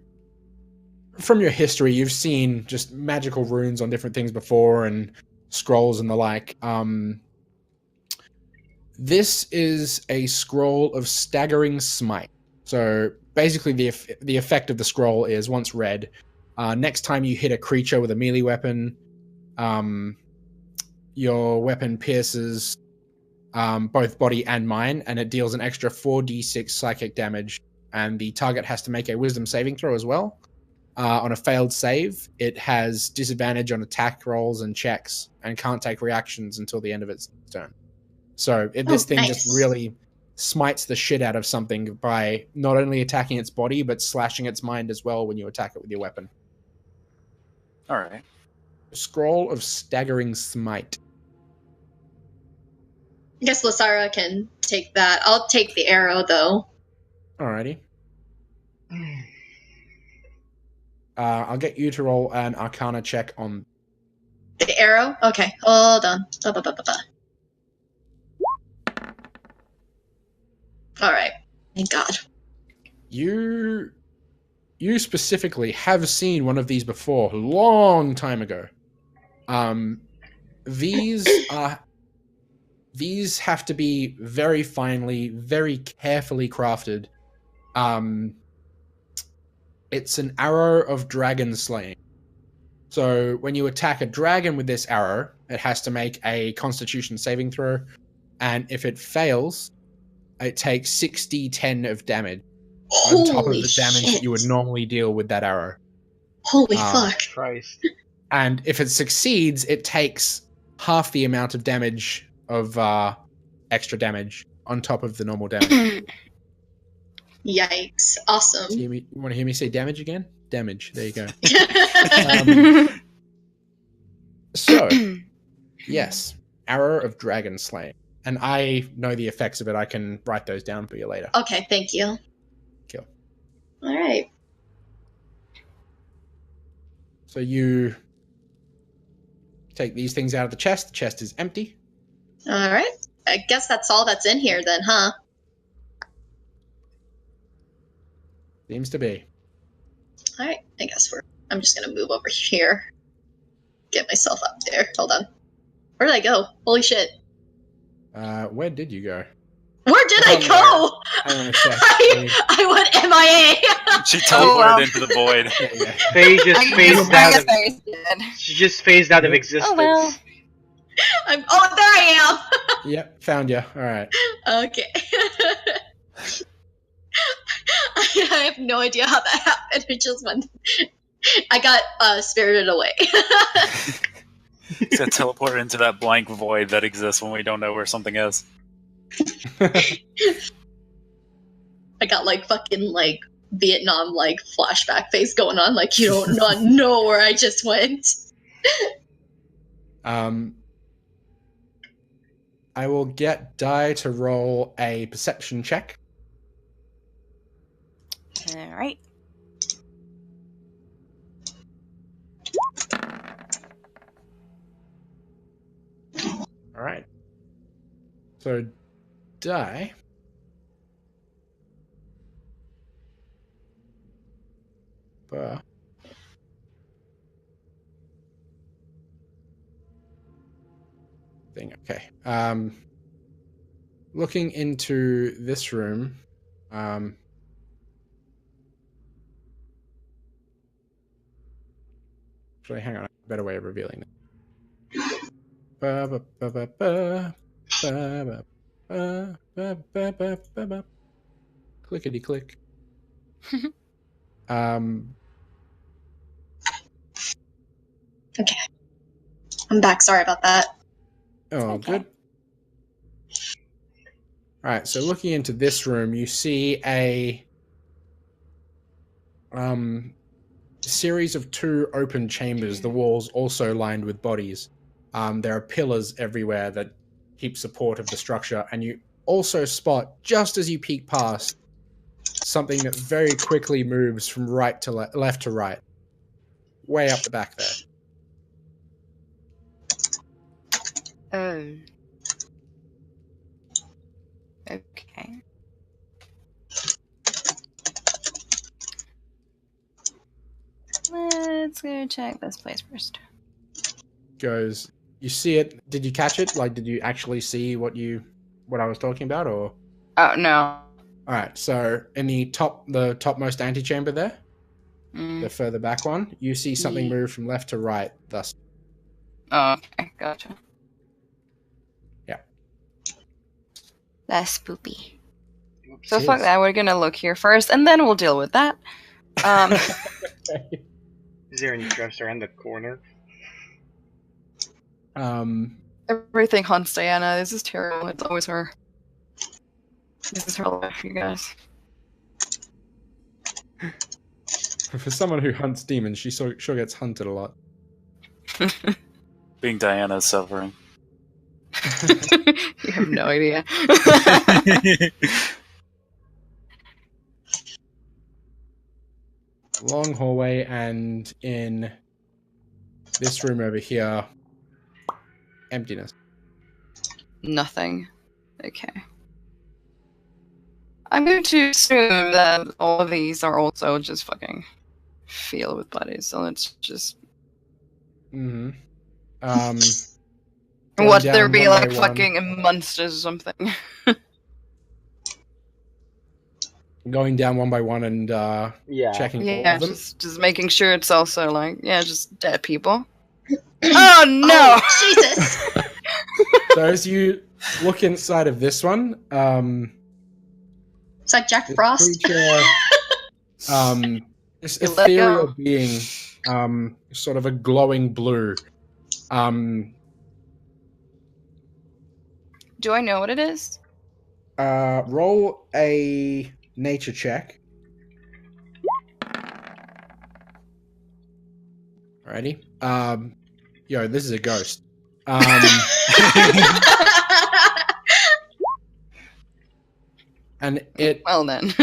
from your history, you've seen just magical runes on different things before and scrolls and the like. This is a scroll of staggering smite. So basically the effect of the scroll is, once read, next time you hit a creature with a melee weapon, your weapon pierces both body and mind, and it deals an extra 4d6 psychic damage, and the target has to make a wisdom saving throw as well. On a failed save, it has disadvantage on attack rolls and checks, and can't take reactions until the end of its turn. So this thing just really smites the shit out of something by not only attacking its body, but slashing its mind as well when you attack it with your weapon. Alright. Scroll of Staggering Smite. I guess Lysara can take that. I'll take the arrow, though. Alrighty. I'll get you to roll an Arcana check on... The arrow? Okay, hold on. Alright. Thank God. You specifically have seen one of these before, a long time ago. These have to be very finely, very carefully crafted. It's an arrow of dragon slaying. So when you attack a dragon with this arrow, it has to make a Constitution saving throw, and if it fails, it takes 6d10 of damage on top of the damage that you would normally deal with that arrow. Holy fuck. Christ. And if it succeeds, it takes half the amount of damage of extra damage on top of the normal damage. Yikes. Awesome. You want to hear me say damage again? Damage. There you go. So, yes. Arrow of Dragon Slaying. And I know the effects of it. I can write those down for you later. Okay, thank you. Cool. Alright. So you take these things out of the chest. The chest is empty. Alright. I guess that's all that's in here then, huh? Seems to be. Alright, I guess I'm just gonna move over here. Get myself up there. Hold on. Where did I go? Holy shit. Where did you go? Where did I go? Hang on a sec. I went MIA. She teleported into the void. Yeah. Faye just phased out of... She just phased out of existence. Oh well. There I am. Yep, found you. Alright. Okay. I have no idea how that happened. It just went... I got spirited away. So teleported into that blank void that exists when we don't know where something is. I got fucking Vietnam flashback face going on. You don't not know where I just went. I will get Di to roll a perception check. Alright. Alright. So, Di. Okay. Looking into this room, actually, hang on, a better way of revealing it. Clickety click. Okay. I'm back. Sorry about that. Oh, okay. good. Alright, so looking into this room, you see a series of 2 open chambers, the walls also lined with bodies. There are pillars everywhere that keep support of the structure, and you also spot, just as you peek past, something that very quickly moves from right to left to right. Way up the back there. Oh. Okay. Let's go check this place first. Goes, you see it? Did you catch it? Did you actually see what I was talking about, or? Oh no. All right. So in the topmost antechamber there, the further back one, you see something move from left to right. Thus. Oh, okay, gotcha. Yeah. That's spoopy. So fuck that. We're gonna look here first, and then we'll deal with that. Is there any traps around the corner? Everything haunts Diana. This is terrible. It's always her. This is her life, you guys. For someone who hunts demons, she sure gets hunted a lot. Being Diana is suffering. You have no idea. Long hallway, and in this room over here, emptiness. Nothing. Okay. I'm going to assume that all of these are also just fucking filled with bodies, so let's just... Mm-hmm. What, down there be one like by one. fucking monsters or something? Going down one by one and checking all Yeah, of them. just making sure it's also like, yeah, just dead people. Oh no! Oh, Jesus! So as you look inside of this one, It's like Jack this Frost. creature, this You let ethereal go. being, sort of a glowing blue. Do I know what it is? Roll a nature check. Alrighty. Yo, this is a ghost. And it Well then.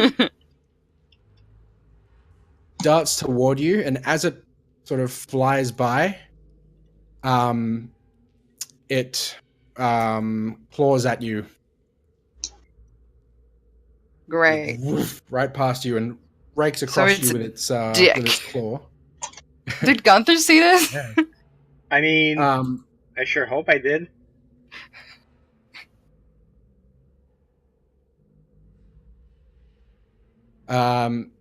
darts toward you, and as it sort of flies by, it claws at you. Great. Woof, right past you and rakes across it's you with its dick. claw. Did Gunther see this? I mean, Um, I sure hope I did.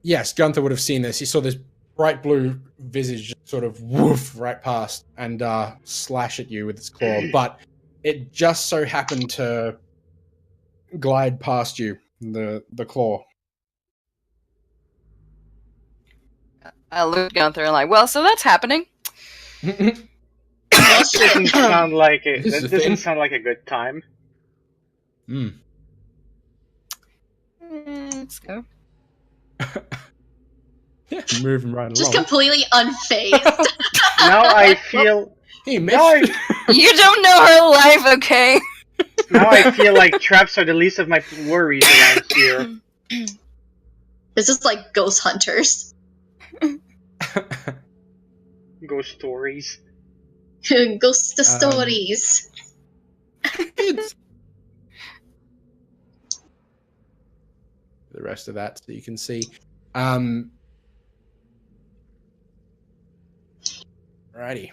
yes, Gunther would have seen this. He saw this bright blue visage just sort of woof right past and slash at you with its claw, but it just so happened to glide past you, the claw. I looked Gunther and like, well, so that's happening. That doesn't sound like it. This is That a doesn't thing. sound like a good time. Let's go. Yeah, moving right Just along. completely unfazed. Now I feel. He missed. Now I, You don't know her life, okay? now I feel like traps are the least of my worries around here. This is like ghost hunters. Ghost stories. Ghost stories. It's the rest of that so you can see. Righty.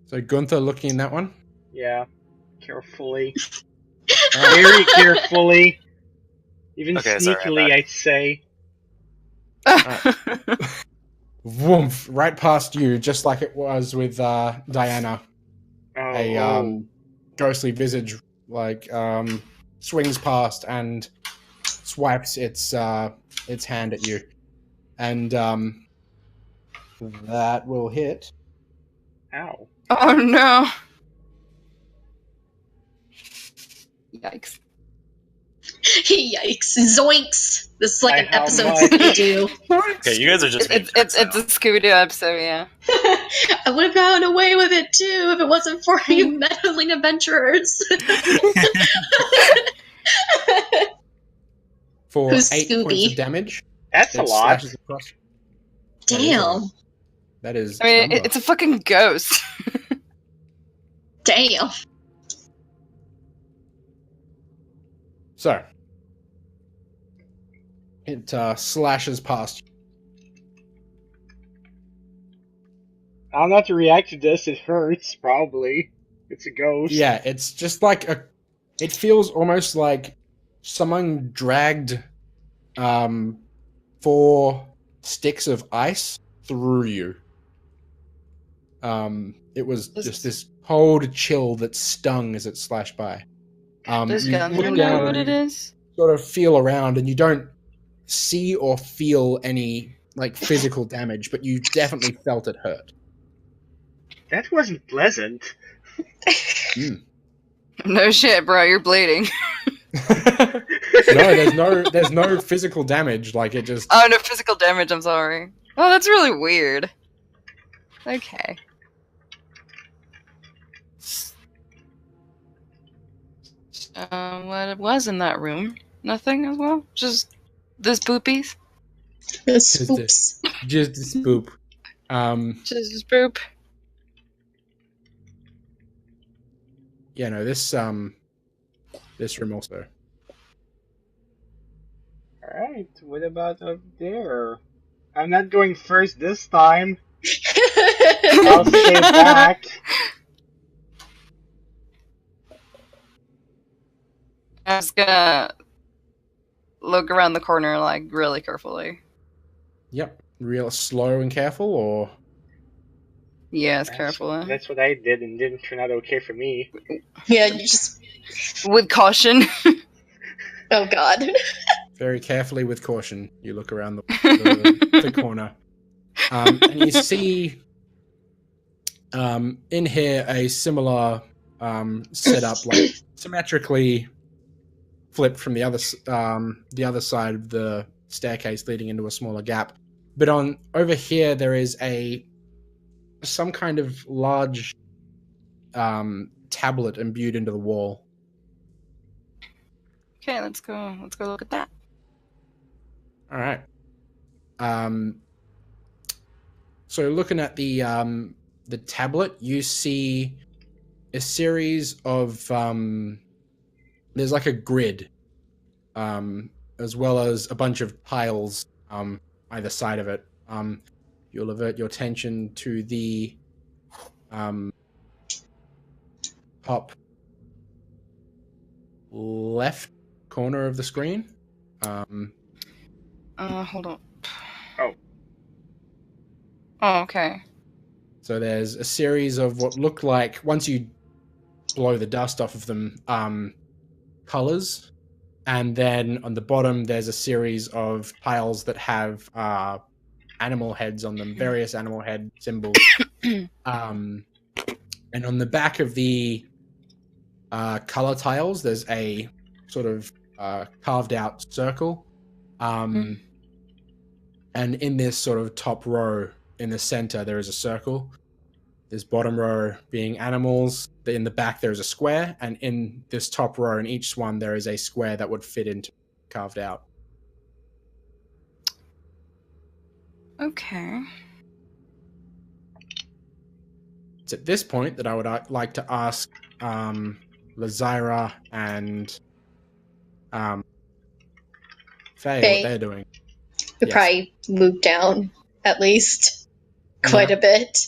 So Gunther looking in that one. Yeah. Carefully. Alright. Very carefully. Even Okay, sorry, I'm sneakily, back. I'd say. Woomph, right past you, just like it was with Diana. Oh, A ghostly visage like swings past and swipes its hand at you, and that will hit. Ow. Oh no. Yikes. Yikes. Zoinks. This is like By an how episode much? Scooby-Doo. Okay, you guys are just being It's a Scooby-Doo episode, yeah. I would have gotten away with it too if it wasn't for you meddling adventurers. For Who's 8 Scooby? points of damage. That's a It lot. slashes across. That is a lot. Damn. That is. I mean, number. it's a fucking ghost. Damn. So it slashes past you. I don't know how to react to this. It hurts, probably. It's a ghost. Yeah, it's just like it feels almost like someone dragged 4 sticks of ice through you. It was just this cold chill that stung as it slashed by. Does You Gunther look know down what and it is? sort of feel around, and you don't see or feel any like physical damage, but you definitely felt it hurt. That wasn't pleasant. No shit, bro, you're bleeding. there's no physical damage. Like it just. Oh, no physical damage. I'm sorry. Oh, that's really weird. Okay. What was in that room? Nothing as well. Just this boopies. Spoops. Just a spoop. Just boop. Yeah, no, this room also. Alright, what about up there? I'm not going first this time. I'll stay back. I was gonna look around the corner, like, really carefully. Yep. Real slow and careful, or? Yes, carefully. That's what I did and didn't turn out okay for me. Yeah, you just. With caution. Oh God. Very carefully with caution, you look around the corner. And you see in here a similar setup, like symmetrically flipped from the other side of the staircase leading into a smaller gap. But over here there is some kind of large tablet imbued into the wall. Okay, let's go look at that. All right. So looking at the tablet, you see a series of there's like a grid, as well as a bunch of tiles either side of it. You'll avert your attention to the top left corner of the screen. Hold on. Oh. Oh, okay. So there's a series of what look like, once you blow the dust off of them, colors. And then on the bottom, there's a series of tiles that have animal heads on them, various animal head symbols. And on the back of the color tiles, there's a sort of carved out circle. And in this sort of top row in the center, there is a circle. This bottom row being animals. In the back, there is a square. And in this top row, in each one, there is a square that would fit into carved out. Okay. It's at this point that I would like to ask Lazira and Faye what they're doing. Could probably move down at least quite a bit.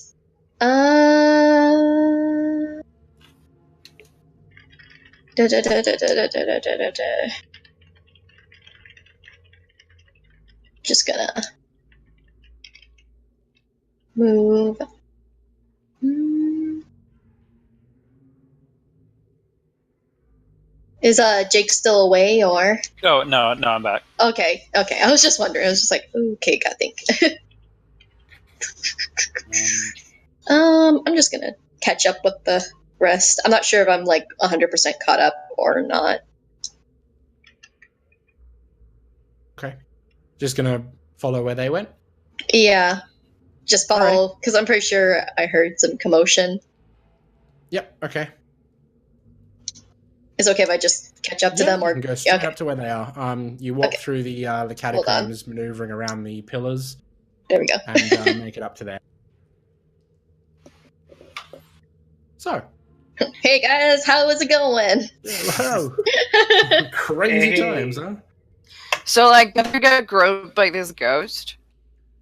Just gonna move. Is Jake still away or? Oh no, I'm back. Okay. I was just wondering. I was just like, okay, I think. I'm just gonna catch up with the rest. I'm not sure if I'm like 100% caught up or not. Okay. Just gonna follow where they went? Yeah. Just follow, because I'm pretty sure I heard some commotion. Yep, okay. It's okay if I just catch up to them, or you can go straight up to where they are. You walk through the catacombs, maneuvering around the pillars. There we go. And make it up to there. So. Hey guys, how is it going? Wow. Crazy times, huh? So, like, did you get groped by this ghost?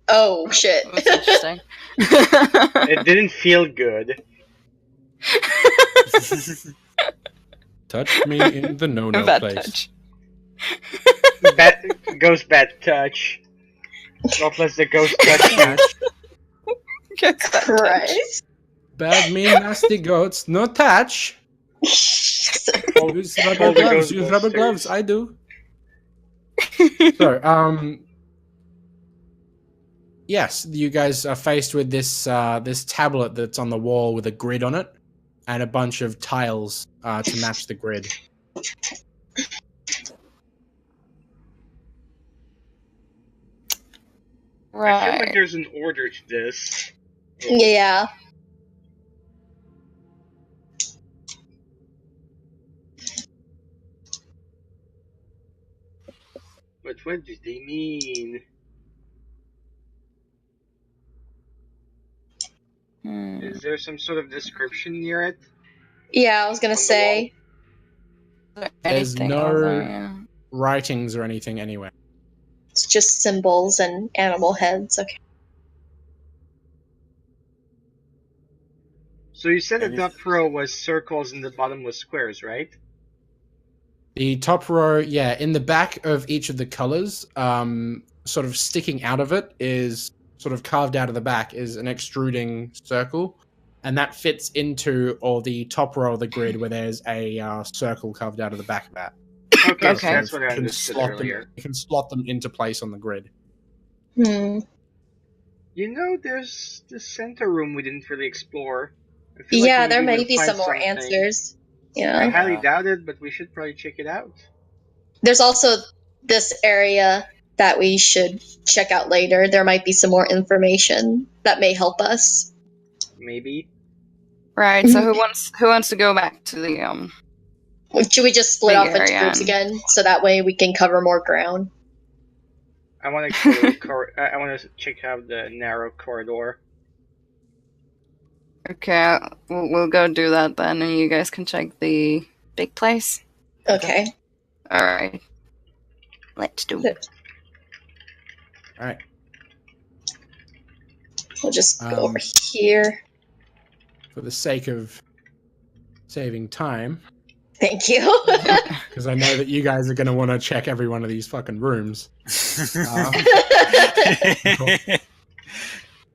Oh, shit. That's interesting. It didn't feel good. Touch me in the no-no place. Ghost bad touch. Not let the ghost touch you. Christ. Bad, mean, nasty goats. No touch. Use rubber gloves. Use rubber gloves. I do. So, yes, you guys are faced with this this tablet that's on the wall with a grid on it, and a bunch of tiles to match the grid. Right. I feel like there's an order to this. Yeah. But what do they mean? Is there some sort of description near it? Yeah, I was gonna On the say. There's Anything no else there, yeah. writings or anything anywhere. It's just symbols and animal heads. Okay. So you said the top row was circles and the bottom was squares, right? The top row, yeah, in the back of each of the colors, sort of sticking out of it is sort of carved out of the back is an extruding circle, and that fits into or the top row of the grid where there's a circle carved out of the back of that. Okay, Okay. so that's what I understood earlier. You can slot them into place on the grid. Hmm. You know, there's the center room we didn't really explore. I feel like Yeah, maybe there we'll may be find some more something. answers. I Yeah. highly doubt it, but we should probably check it out. There's also this area that we should check out later. There might be some more information that may help us. Maybe. Right. So who wants to go back to the Should we just split Big off into area groups and- again so that way we can cover more ground? I want to explore. I want to check out the narrow corridor. Okay, we'll go do that then, and you guys can check the big place. Okay. All right. Let's do it. All right. We'll just go over here. For the sake of saving time, Thank you. because I know that you guys are going to want to check every one of these fucking rooms.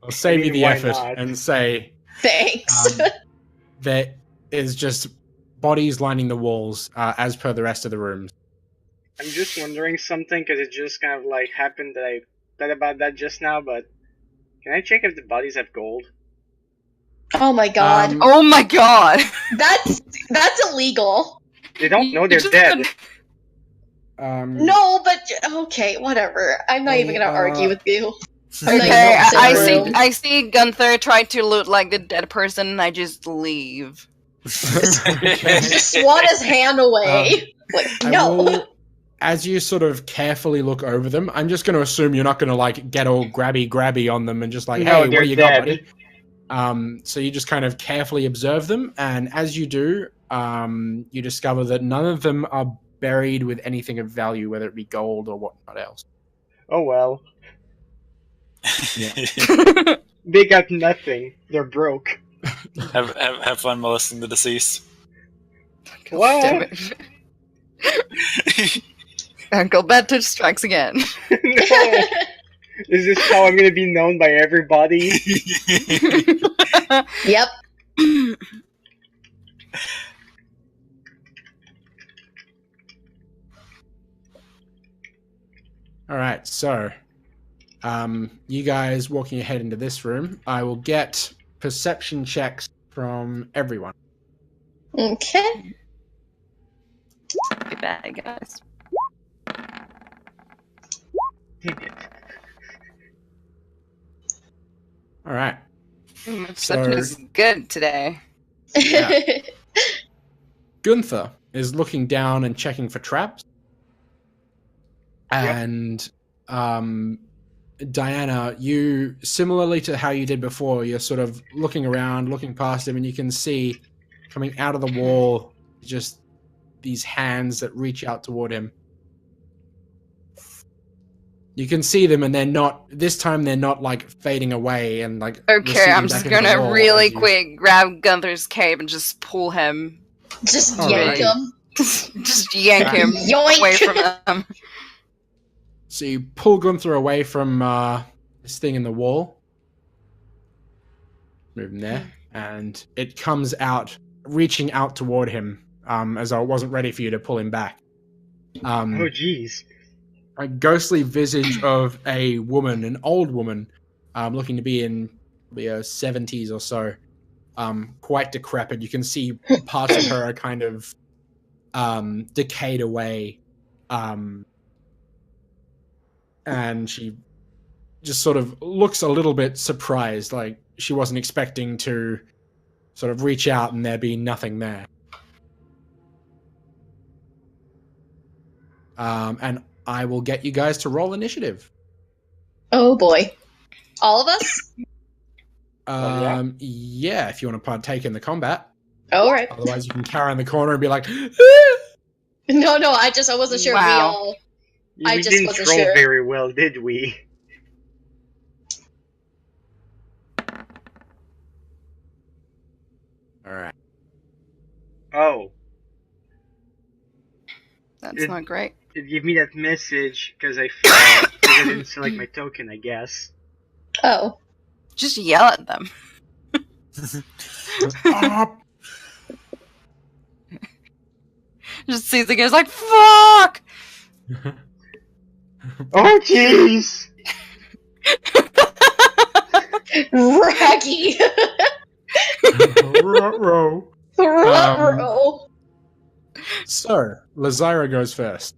I'll save you the why effort not? and say Thanks. there is just bodies lining the walls as per the rest of the rooms. I'm just wondering something because it just kind of like happened that I thought about that just now. But can I check if the bodies have gold? Oh my god. Oh my god! That's illegal. They don't know they're just dead. No, but okay, whatever. I'm not They even gonna argue with you. I'm not Okay, even gonna I sit in the room. I see Gunther try to loot like the dead person, and I just leave. Just swat his hand away. Like, no. As you sort of carefully look over them, I'm just going to assume you're not going to like get all grabby on them and just like, No, hey, what they're do you dead. got, buddy? So you just kind of carefully observe them, and as you do, you discover that none of them are buried with anything of value, whether it be gold or whatnot else. Oh well. Yeah. They got nothing. They're broke. have fun molesting the deceased. What? Damn it. Uncle Better strikes again. No. Is this how I'm gonna be known by everybody? Yep. All right, so you guys walking ahead into this room, I will get perception checks from everyone. Okay. Be bad, guys. All right. My perception is good today. Yeah. Gunther is looking down and checking for traps. And Diana, you, similarly to how you did before, you're sort of looking around, looking past him, and you can see coming out of the wall just these hands that reach out toward him. You can see them, and they're not, this time they're not like fading away and like. Okay, I'm just gonna really quick. quick grab Gunther's cape and just pull him. Just All yank right. him. Just yank him Yoink. away from them. So you pull Gunther away from this thing in the wall. Move him there. And it comes out, reaching out toward him, as I wasn't ready for you to pull him back. Oh jeez. A ghostly visage of a woman, an old woman, looking to be in probably her 70s or so. Quite decrepit. You can see parts of her are kind of decayed away. And she just sort of looks a little bit surprised, like she wasn't expecting to sort of reach out and there be nothing there. And I will get you guys to roll initiative. Oh boy. All of us? Yeah, if you want to partake in the combat. All right. Otherwise, you can cower in the corner and be like, No, I wasn't sure if we Wow. all... We I just didn't wasn't roll sure. very well, did we? All right. Oh. That's not great. It gave me that message because I failed. Because I didn't select my token, I guess. Oh. Just yell at them. Just sees the guy's like, fuck! Oh, jeez! Raggy! Ruh-roh. Ruh-roh. So, Lazira goes first.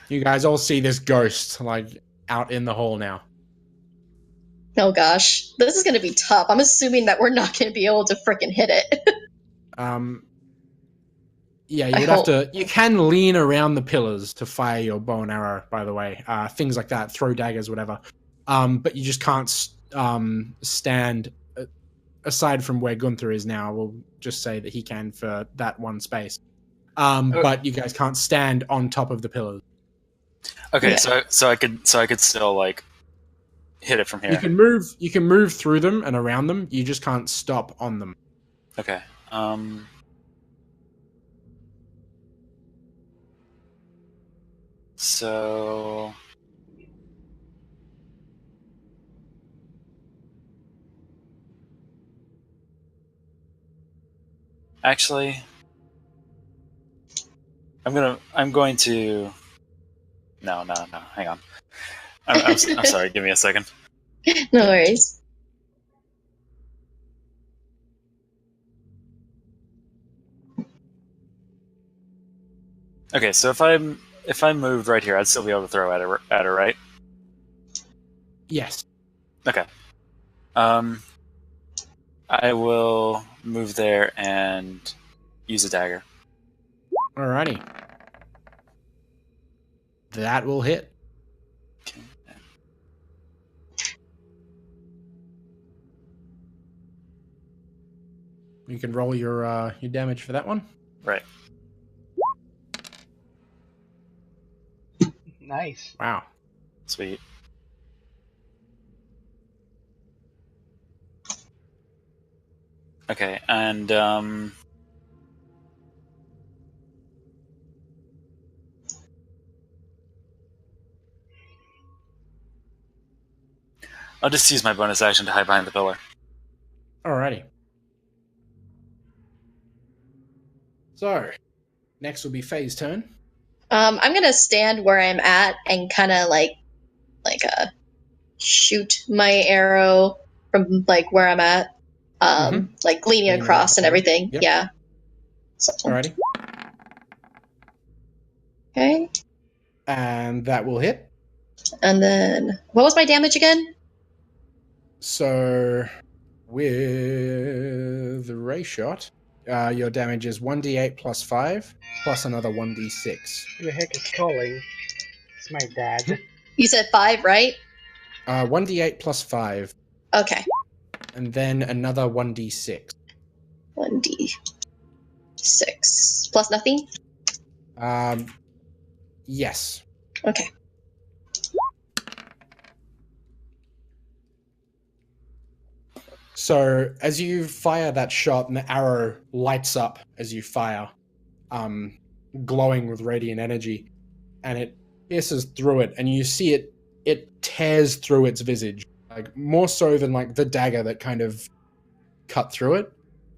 You guys all see this ghost, like, out in the hall now. Oh gosh. This is gonna be tough. I'm assuming that we're not gonna be able to frickin' hit it. Yeah, I you'd have to... You can lean around the pillars to fire your bow and arrow, by the way. Things like that, throw daggers, whatever. But you just can't stand... aside from where Gunther is now, we'll just say that he can for that one space. But you guys can't stand on top of the pillars. Okay, Yeah. so I could still like hit it from here. You can move through them and around them. You just can't stop on them. Okay. So actually, I'm going to. No. Hang on. I'm sorry. Give me a second. No worries. Okay, so if I moved right here, I'd still be able to throw at her, right? Yes. Okay. I will move there and use a dagger. Alrighty. That will hit. Okay. You can roll your damage for that one. Right. Nice. Wow. Sweet. Okay, and I'll just use my bonus action to hide behind the pillar. Alrighty. So, next will be Faye's turn. I'm gonna stand where I'm at and kind of like shoot my arrow from like where I'm at, like leaning Leaning across and around. everything. Yep. Yeah. So, Alrighty. okay. And that will hit. And then what was my damage again? So, with the ray shot, your damage is 1d8 plus 5, plus another 1d6. Who the heck is calling? It's my dad. You said 5, right? 1d8 plus 5, Okay. and then another 1d6. 1d6 plus nothing. Yes. Okay. So, as you fire that shot, and the arrow lights up as you fire, glowing with radiant energy, and it pierces through it, and you see it tears through its visage, like more so than like the dagger that kind of cut through it.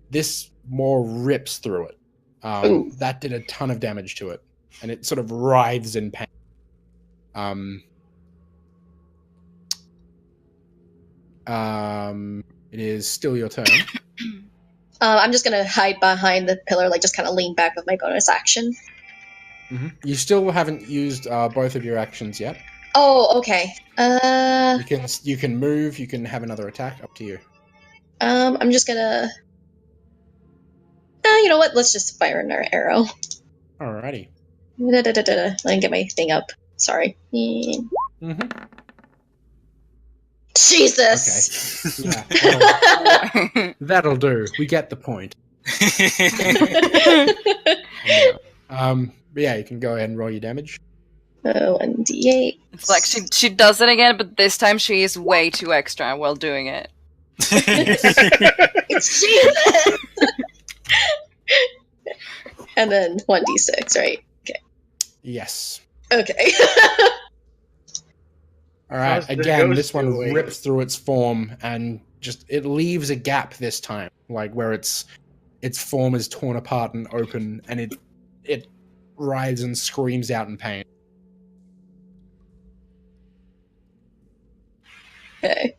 This more rips through it. That did a ton of damage to it, and it sort of writhes in pain. It is still your turn. I'm just gonna hide behind the pillar, like just kind of lean back with my bonus action. You still haven't used both of your actions yet. Oh, okay. You can move. You can have another attack. Up to you. I'm just gonna. You know what? Let's just fire another arrow. Alrighty. Let me get my thing up. Sorry. Mm-hmm. Jesus. Okay. Yeah. That'll do. We get the point. But yeah, you can go ahead and roll your damage. 1d8. It's like she does it again, but this time she is way too extra while doing it. It's Jesus. And then 1d6, right? Okay. Yes. Okay. All right. How's the Again, ghost this one doing? rips through its form and just it leaves a gap this time, like where its form is torn apart and open, and it writhes and screams out in pain. Okay.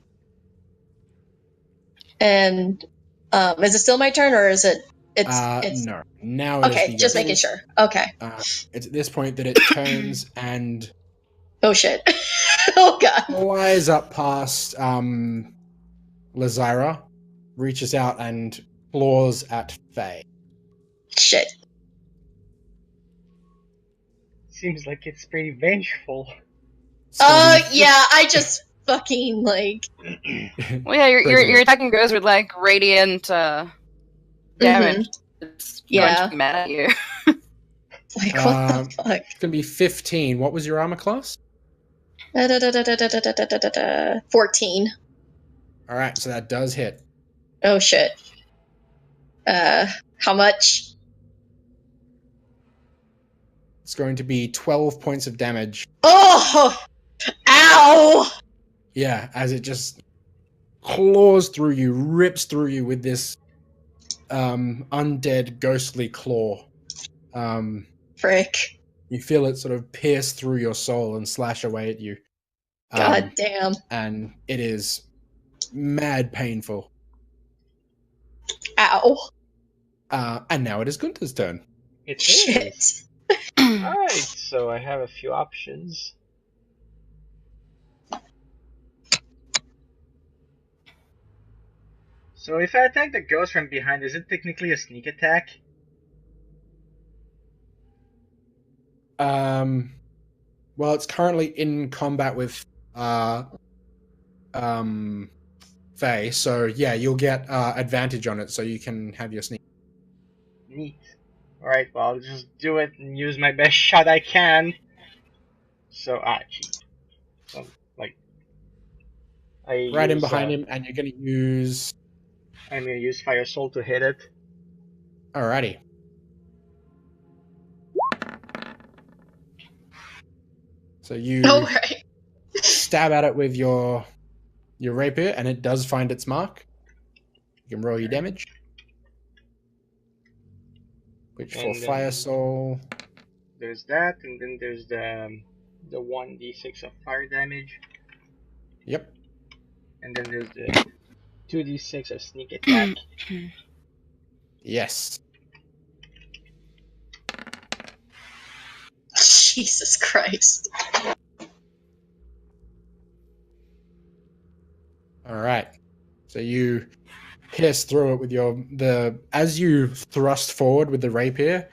And is it still my turn, or is it? It's no. Now it is okay. the Just ghost. making sure. Okay. It's at this point that it turns and Oh shit. Oh god. flies up past Lazira, reaches out and claws at Faye. Shit. Seems like it's pretty vengeful. Yeah. I just fucking like. Well, yeah, you're attacking ghosts with like radiant damage. It's going Yeah. to be mad at you. Like what the fuck? It's gonna be 15. What was your armor class? 14. All right, so that does hit. Oh shit. How much? It's going to be 12 points of damage. Oh! Ow! Yeah, as it just claws through you, rips through you with this undead ghostly claw. Frick. You feel it sort of pierce through your soul and slash away at you. God damn. And it is mad painful. Ow. And now it is Gunther's turn. It Shit. is. Alright, so I have a few options. So if I attack the ghost from behind, is it technically a sneak attack? Well, it's currently in combat with Faye, so yeah, you'll get advantage on it, so you can have your sneak. Neat. Alright, well, I'll just do it and use my best shot I can. So, cheat. So, like, Right in behind him, and you're going to use... I'm going to use Fire Soul to hit it. Alrighty. So you Alright. stab at it with your rapier, and it does find its mark. You can roll your damage. Which for Fire Soul... There's that, and then there's the 1d6 of fire damage. Yep. And then there's the 2d6 of sneak attack. Yes. Jesus Christ. Alright. So you pierce through it with as you thrust forward with the rapier,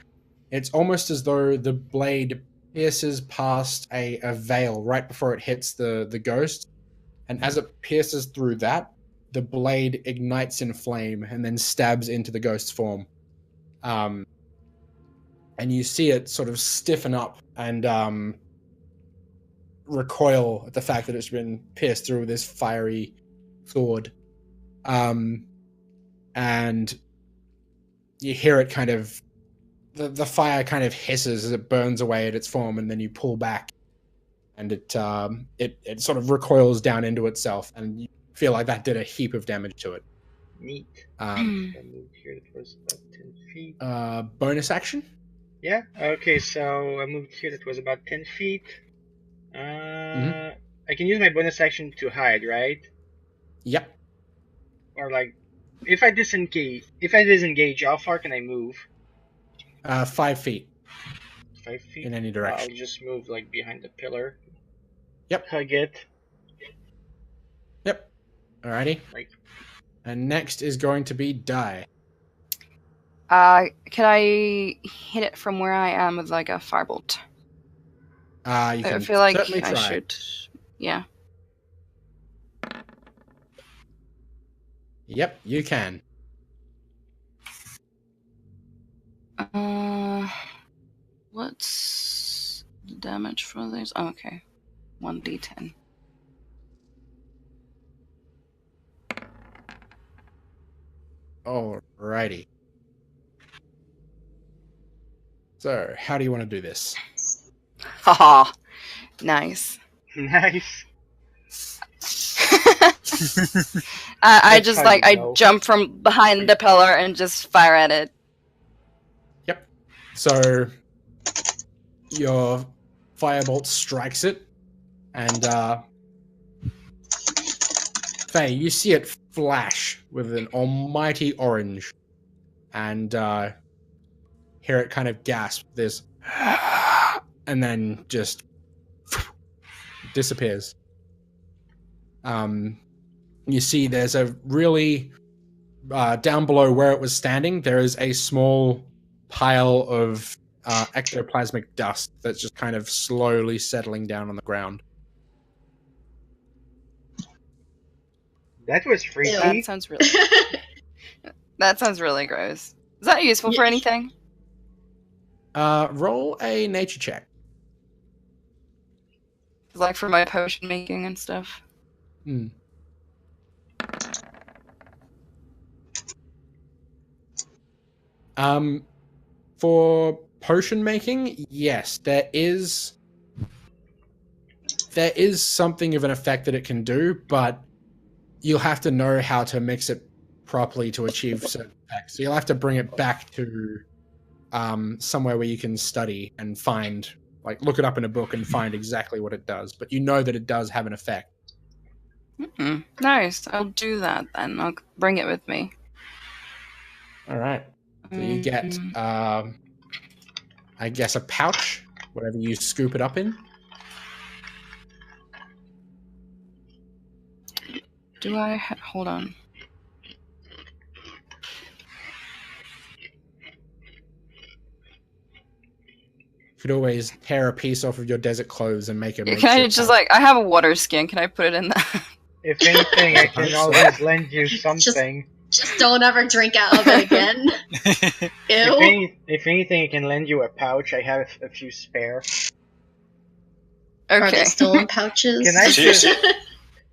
it's almost as though the blade pierces past a veil right before it hits the ghost. And as it pierces through that, the blade ignites in flame and then stabs into the ghost's form. And you see it sort of stiffen up and recoil at the fact that it's been pierced through with this fiery sword. And you hear it kind of... The fire kind of hisses as it burns away at its form, and then you pull back, and it sort of recoils down into itself, and you feel like that did a heap of damage to it. Neat. I moved here, that was about 10 feet. Bonus action? Yeah, okay, so I moved here, that was about 10 feet. I can use my bonus action to hide, right? Yep. Or like, if I disengage, how far can I move? 5 feet. 5 feet? In any direction. I'll just move like behind the pillar. Yep. Hug it. Yep. Alrighty. Right. And next is going to be Die. Can I hit it from where I am with like a firebolt? You I can feel like certainly I try. should. Yeah. Yep, you can. What's the damage for this? Oh, okay. 1d10. Alrighty. So, how do you want to do this? Haha. Nice. Nice. I That's just how like you I know. jump from behind the pillar and just fire at it. Yep. So, your firebolt strikes it, and Faye, you see it flash with an almighty orange, and hear it kind of gasp this, and then just disappears. You see there's a really down below where it was standing, there is a small pile of ectoplasmic dust that's just kind of slowly settling down on the ground. That was That freaky. sounds really. That sounds really gross. Is that useful for anything? Roll a nature check. Like for my potion making and stuff. Hmm. For potion making, yes, there is something of an effect that it can do, but you'll have to know how to mix it properly to achieve certain effects. So you'll have to bring it back to somewhere where you can study and find, like, look it up in a book and find exactly what it does. But you know that it does have an effect. Nice. I'll do that then. I'll bring it with me. All right. So you get, I guess, a pouch, whatever you scoop it up in. Do I? Hold on. You could always tear a piece off of your desert clothes and make a Can I makeshift just pouch. like I have a water skin? Can I put it in that? If anything, I can always lend you something. Just don't ever drink out of it again. Ew. If anything, I can lend you a pouch. I have a few spare. Are Okay. they still in pouches?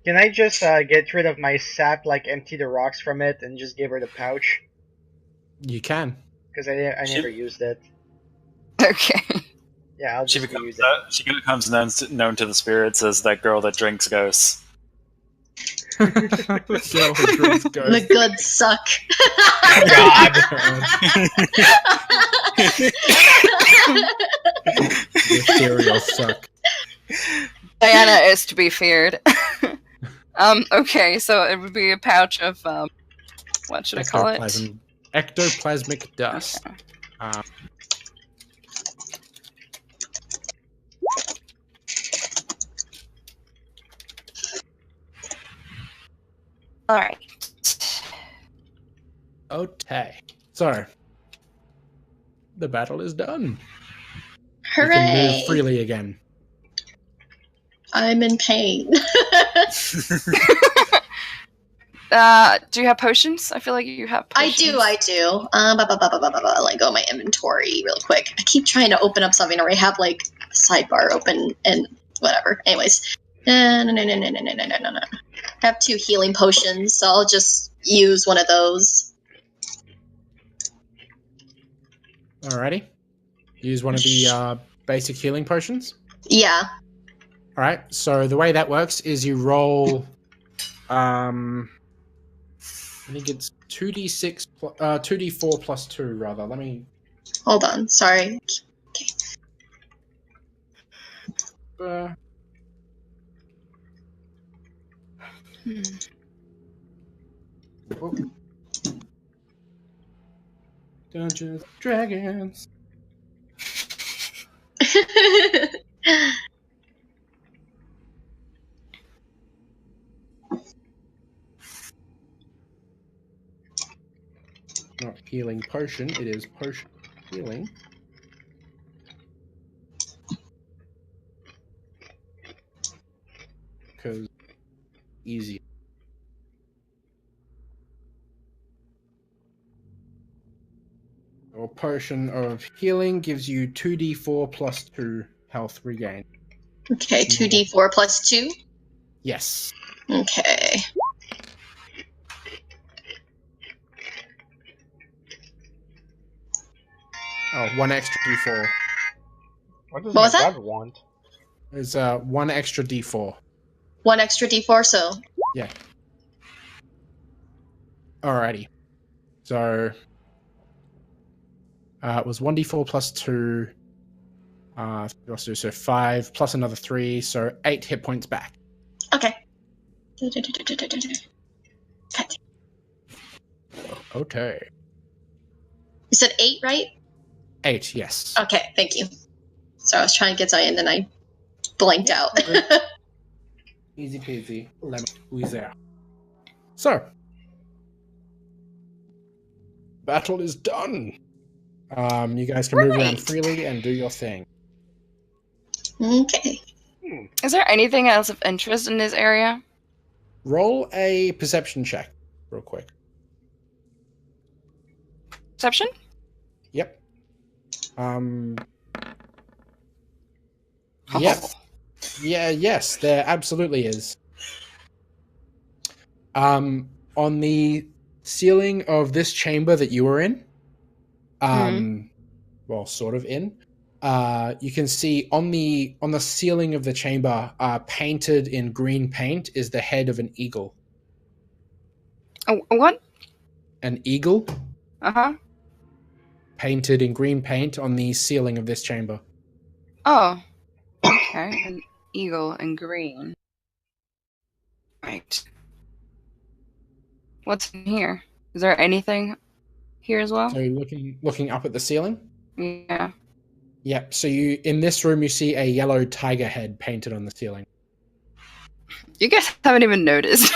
Can I just get rid of my sap, like empty the rocks from it, and just give her the pouch? You can. Because I never used it. Okay. Yeah, I'll She just becomes, use it. she becomes known to the spirits as that girl that drinks ghosts. Girl who drinks ghost. The good suck. The cereal suck. Diana is to be feared. Okay, so it would be a pouch of what should I call it? Ectoplasmic dust. Okay. All right. Okay. So, the battle is done. Hooray! You can move freely again. I'm in pain. Do you have potions? I feel like you have potions. I do. Let go of my inventory real quick. I keep trying to open up something, or I have like a sidebar open and whatever. Anyways. No. I have 2 healing potions, so I'll just use one of those. Alrighty. Use one of the basic healing potions. Yeah. Alright, so the way that works is you roll I think it's 2d6 2d4 plus 2 rather. Let me Hold on. Sorry. Okay. Dungeons, Dragons. healing potion. It is potion healing. Because easy. Or potion of healing gives you 2d4 plus 2 health regain. Okay, 2d4 plus 2? Yes. Okay. Oh, 1 extra d4. What does What was my that? god want? There's 1 extra d4. 1 extra d4, so... Yeah. Alrighty. So... it was 1d4 plus 2. So 5 plus another 3, so 8 hit points back. Okay. Okay. You said 8, right? 8, yes. Okay, thank you. So I was trying to get something and then I blanked out. Easy peasy, lemon squeezy. So, battle is done. You guys can move around freely and do your thing. Okay. Is there anything else of interest in this area? Roll a perception check, real quick. Perception? Yep. Oh. Yep. Yeah, yes, there absolutely is. On the ceiling of this chamber that you were in, well, sort of in, you can see on the ceiling of the chamber, painted in green paint, is the head of an eagle. Oh, what? An eagle? Uh-huh. Painted in green paint on the ceiling of this chamber. Oh. Okay. An eagle in green. Right. What's in here? Is there anything here as well? So looking up at the ceiling? Yeah. Yep. So in this room you see a yellow tiger head painted on the ceiling. You guys haven't even noticed.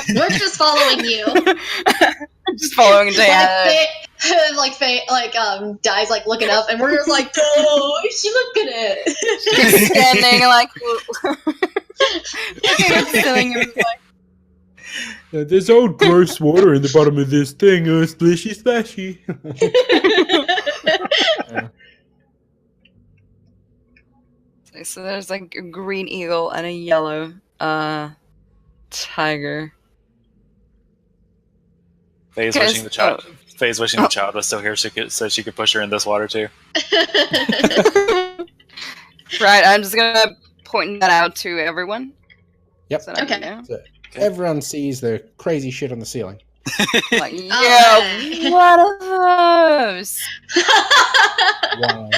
We're just following you. Just following Diana. Di's like looking up, and we're just like, oh, she look at it. She's standing like looking at the ceiling and like, There's old gross water in the bottom of this thing. Splishy splashy. so there's like a green eagle and a yellow tiger. Faye's wishing the child. Faye's wishing the child was still here, so she could push her in this water too. Right, I'm just gonna point that out to everyone. Yep. So Okay. So everyone sees the crazy shit on the ceiling. Like, yeah, what are those? Wow.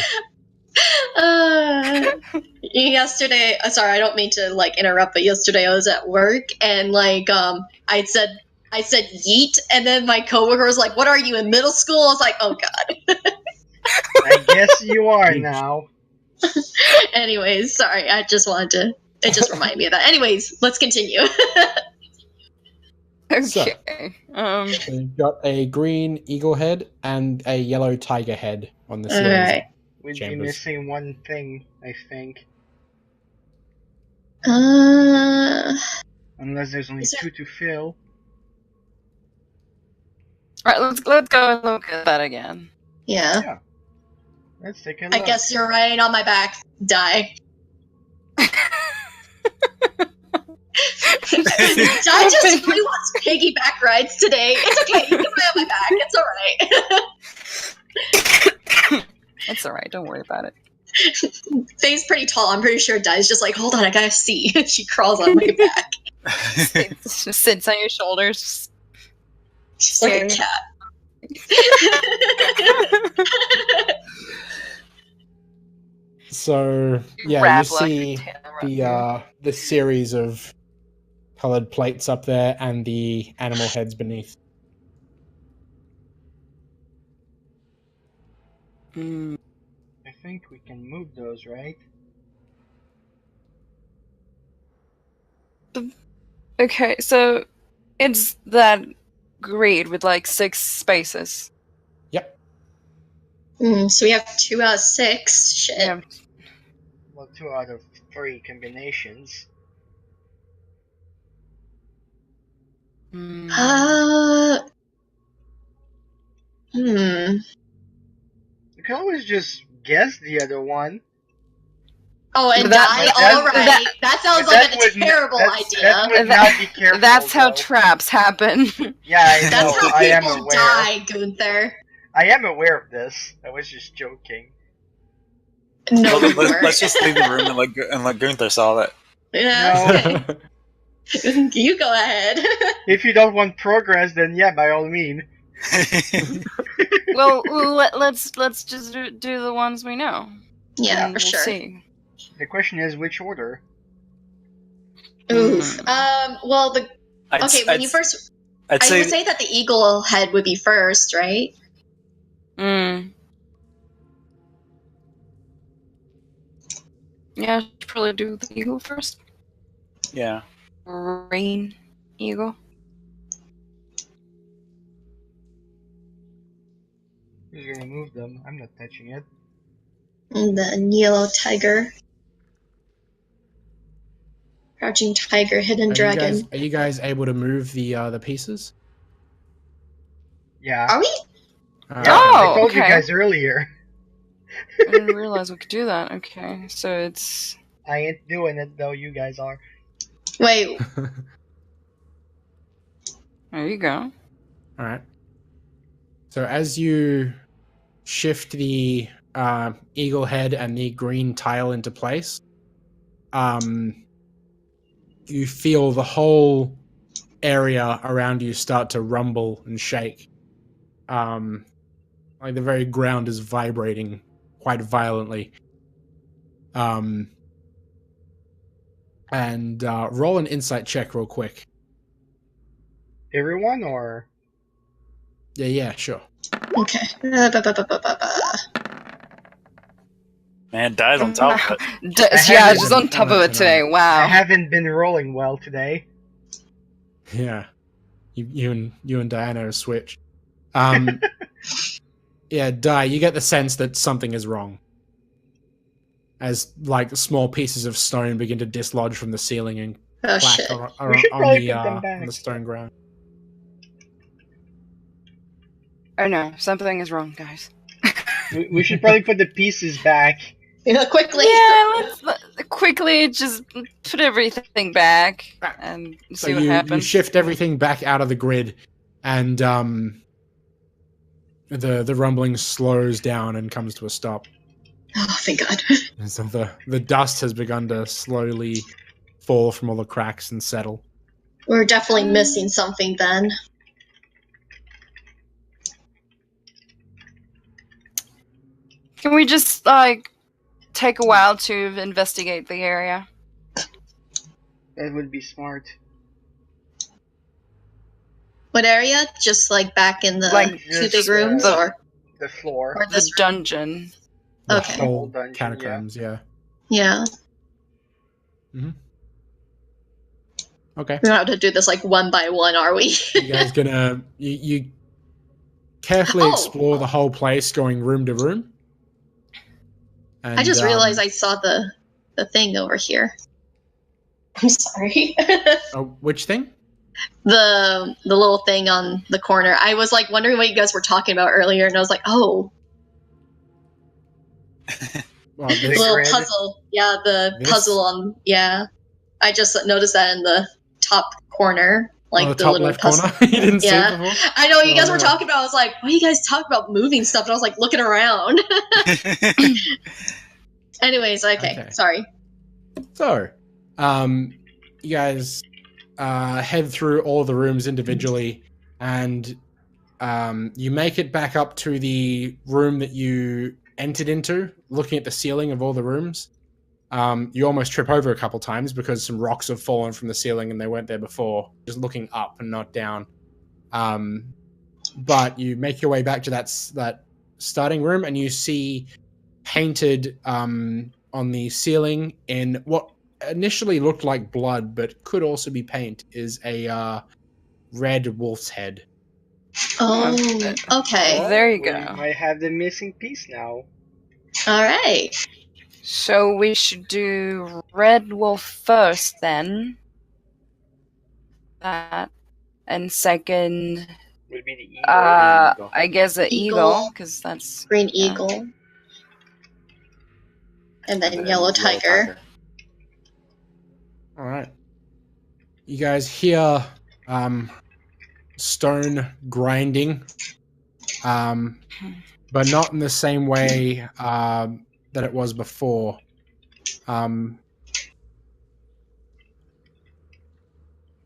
Yesterday, sorry, I don't mean to like interrupt, but yesterday I was at work and I said yeet, and then my coworker was like, "What are you in middle school?" I was like, "Oh god." I guess you are now. Anyways, sorry, I just wanted to. It just reminded me of that. Anyways, let's continue. Okay. So you've got a green eagle head and a yellow tiger head on the ceiling. Alright. We'd be Chambers. missing one thing, I think. Unless there's only 2 to fill. Alright, let's go and look at that again. Yeah. Let's take a look. I guess you're riding on my back. Die. I just really wants piggyback rides today. It's okay. You can ride on my back. It's alright. It's alright, don't worry about it. Faye's pretty tall. I'm pretty sure Di's just like, hold on, I gotta see. She crawls on my back. Just sits on your shoulders. She's like a cat. So yeah, Wrap you like see a tail around the series of colored plates up there and the animal heads beneath. you. I think we can move those, right? Okay, so it's that grid with like 6 spaces. Yep. So we have 2 out of 6. Shit. Yeah. Well, 2 out of 3 combinations. You can always just guess the other one. Oh, and That- die? but that- Alright. That sounds but like that a would n- terrible that's- idea. That would not be careful. That's how though. traps happen. Yeah, I know. That's how I am people aware. die, Gunther. I am aware of this. I was just joking. No, Well, you weren't. let's just leave the room and let Gunther solve it. Yeah, okay. You go ahead. If you don't want progress, then yeah, by all means. Well, let's just do the ones we know. Yeah, and for sure. See. The question is which order? Oof. Well, the I'd I would say that the eagle head would be first, right? Yeah, I should probably do the eagle first. yeah. Rain eagle. Who's gonna move them? I'm not touching it. And then yellow tiger. Crouching tiger, hidden dragon. Are you guys able to move the pieces? Yeah. Are we? Yeah, Oh, I told you okay. guys earlier. I didn't realize we could do that. Okay, so it's... I ain't doing it though, you guys are. Wait, There you go. All right. So as you shift the eagle head and the green tile into place, you feel the whole area around you start to rumble and shake. Like the very ground is vibrating quite violently. And roll an insight check real quick. Everyone or? Yeah, sure. okay. Man, died on top of it. Yeah, haven't just on top of it today. I Wow. haven't been rolling well today. Yeah, you and Diana are switched. Yeah, Di, you get the sense that something is wrong. As like small pieces of stone begin to dislodge from the ceiling and Oh clack shit. We should probably put them on back. the stone ground. Oh no, something is wrong, guys. We should probably put the pieces back. Quickly. Yeah, let's quickly just put everything back and So see what you happens. shift everything back out of the grid, and the rumbling slows down and comes to a stop. Oh, thank God. And so the dust has begun to slowly fall from all the cracks and settle. We're definitely missing something then. Can we just like take a while to investigate the area? That would be smart. What area? Just like back in the Like, two just, big rooms, or The floor. or The this? dungeon. The Okay. whole Dungeon, catacombs, yeah. Yeah, Okay. we're not able to do this like one by one, are we? You guys gonna you carefully Oh. explore the whole place, going room to room. And, I just realized I saw the thing over here. I'm sorry. Oh, which thing? the little thing on the corner. I was like wondering what you guys were talking about earlier, and I was like, oh, Well, the this, little grid? puzzle. Yeah, the This? puzzle on. Yeah, I just noticed that in the top corner, like on the the top little left puzzle. corner. You didn't Yeah. see it before. I know what you guys Oh, were no. talking about. I was like, what are you guys talking about moving stuff? And I was like looking around. Anyways, okay. Sorry. So, you guys head through all the rooms individually, and you make it back up to the room that you entered into, looking at the ceiling of all the rooms. You almost trip over a couple times because some rocks have fallen from the ceiling and they weren't there before, just looking up and not down. But you make your way back to that starting room, and you see painted on the ceiling in what initially looked like blood but could also be paint is a red wolf's head. Oh, okay. Well, There you we go. might have the missing piece now. All right. So we should do Red Wolf first, then. That. And second, Would be the eagle. I guess the Eagle. eagle, because that's Green yeah. eagle. And then yellow tiger. All right. You guys hear stone grinding, but not in the same way that it was before.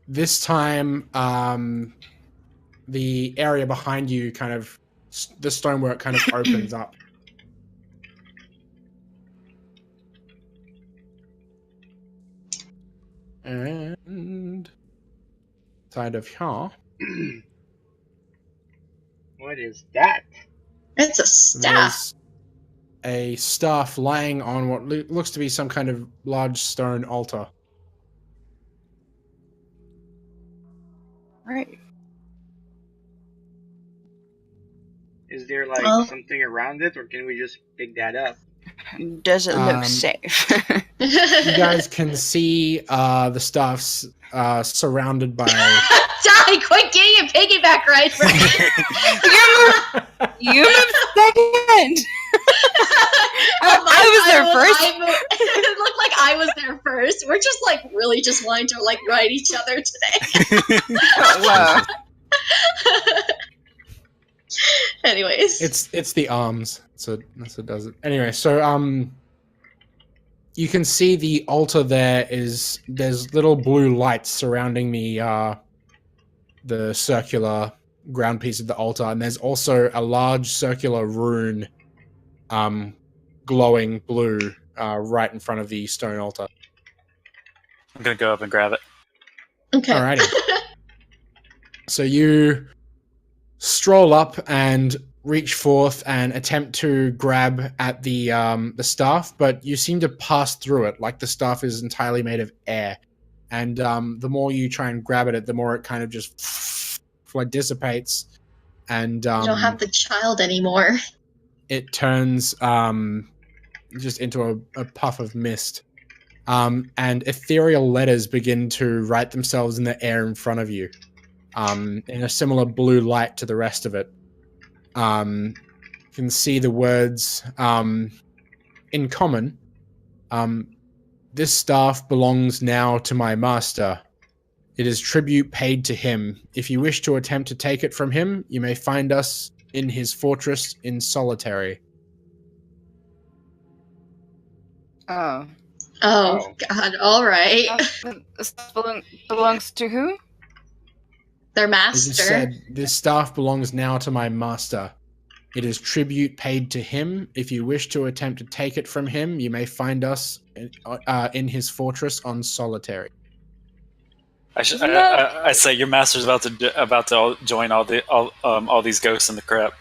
This time, the area behind you the stonework kind of opens up. And side of here. What is that? It's a staff. There's a staff lying on what looks to be some kind of large stone altar. Right. Is there something around it, or can we just pick that up? Does it look safe? You guys can see the staffs surrounded by... Die! Quit getting a piggyback ride for me! You moved second! I was there first. It looked like I was there first. We're just really just wanting to ride each other today. Wow. Anyways. It's the arms. So that's what does it. Anyway, so you can see the altar there's little blue lights surrounding the circular ground piece of the altar, and there's also a large circular rune glowing blue right in front of the stone altar. I'm gonna go up and grab it. Okay. Alrighty. So you stroll up and reach forth and attempt to grab at the staff, but you seem to pass through it, like the staff is entirely made of air. And the more you try and grab at it, the more it kind of just dissipates. And you don't have the child anymore. It turns just into a puff of mist. And ethereal letters begin to write themselves in the air in front of you, in a similar blue light to the rest of it. You can see the words in common. This staff belongs now to my master. It is tribute paid to him. If you wish to attempt to take it from him, you may find us in his fortress in solitary. Oh. Oh, God. All right. This belongs to who? Their As master. you said, this staff belongs now to my master. It is tribute paid to him. If you wish to attempt to take it from him, you may find us in his fortress on solitary. I say your master's about to join all these ghosts in the crypt.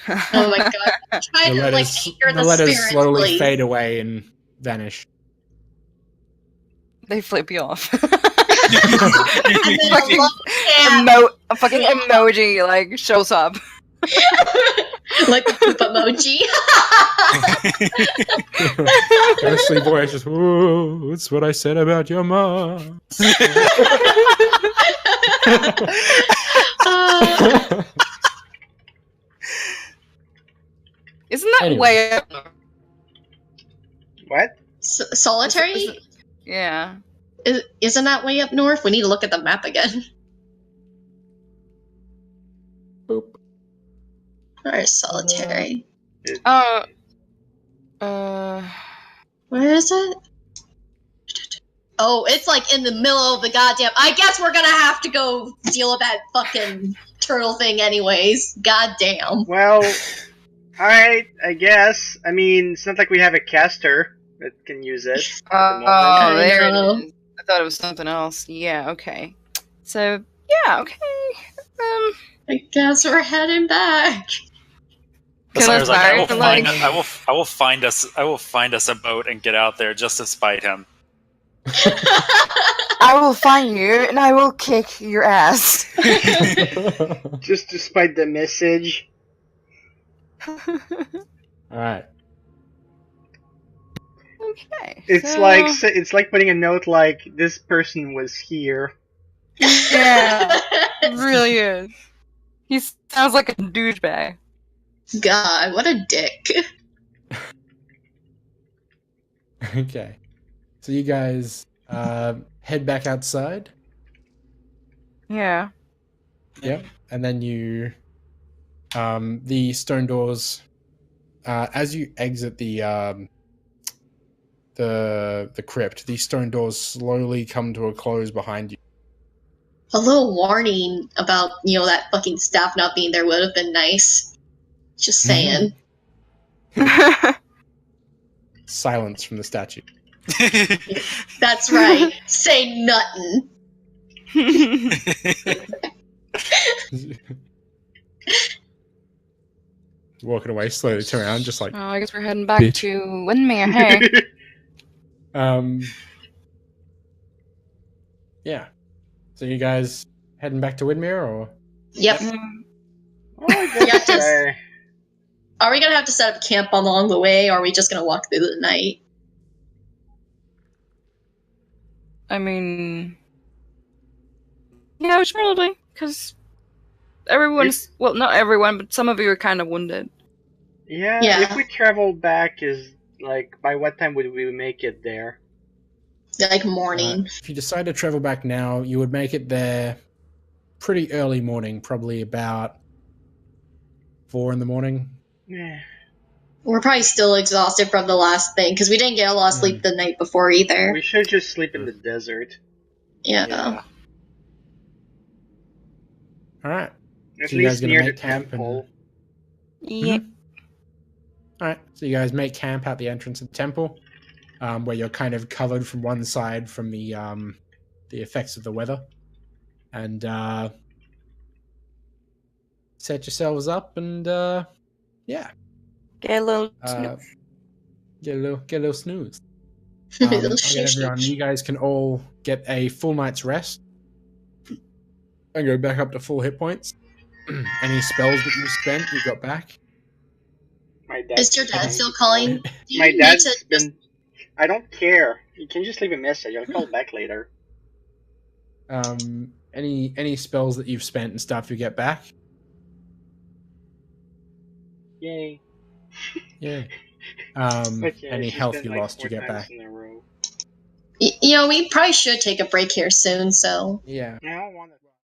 Oh my God. Try to anchor the letters spirits, slowly please. fade away and vanish. They flip you off. And then a fucking emoji shows up. Like the poop emoji. Ghostly voice just, "Whoa, that's what I said about your mom." Isn't that Anyway. way up? What? Solitary? Yeah. Isn't that way up north? We need to look at the map again. Boop. Where is solitary? Where is it? Oh, it's in the middle of the goddamn... I guess we're gonna have to go deal with that fucking turtle thing anyways. Goddamn. Well, alright, I guess. I mean, it's not like we have a caster that can use it. Oh, there it know. is. I thought it was something else. Yeah, okay. So, yeah, okay. I guess we're heading back. I will find us a boat and get out there just to spite him. I will find you and I will kick your ass. Just despite the message. Alright. Okay. It's like putting a note like this person was here. Yeah, it really is. He sounds like a douchebag. God, what a dick. Okay. So you guys head back outside. Yeah. Yep. And then you the stone doors as you exit the crypt, these stone doors slowly come to a close behind you. A little warning about, that fucking staff not being there would have been nice. Just saying. Silence from the statue. That's right. Say nothing. Walking away slowly, turn around, just like. Oh, I guess we're heading back Bitch. to Windmere, hey? Yeah. So you guys heading back to Widmere, or? Yep. Are we gonna have to set up camp along the way, or are we just gonna walk through the night? I mean... Yeah, we should probably, because everyone's... Well, not everyone, but some of you are kind of wounded. Yeah, if we travel back, by what time would we make it there? Like morning. If you decide to travel back now, you would make it there pretty early morning, probably about 4 in the morning. Yeah. We're probably still exhausted from the last thing, because we didn't get a lot of sleep the night before either. We should just sleep in the desert. Yeah. Alright. At So you guys least gonna near the make camp temple. Yep. Alright, so you guys make camp at the entrance of the temple, where you're kind of covered from one side from the effects of the weather. And set yourselves up and yeah. Get a little Get a little snooze. I'll get everyone. You guys can all get a full night's rest and go back up to full hit points. Any spells that you spent, you got back. My dad Is your dad still calling? My dad's been. I don't care. You can just leave a message. I'll call back later. Any spells that you've spent and stuff you get back. Yay. Yeah. But yeah, any she's health been, you like, lost, 4 you get times back. in a row. We probably should take a break here soon, so. Yeah. I don't want to.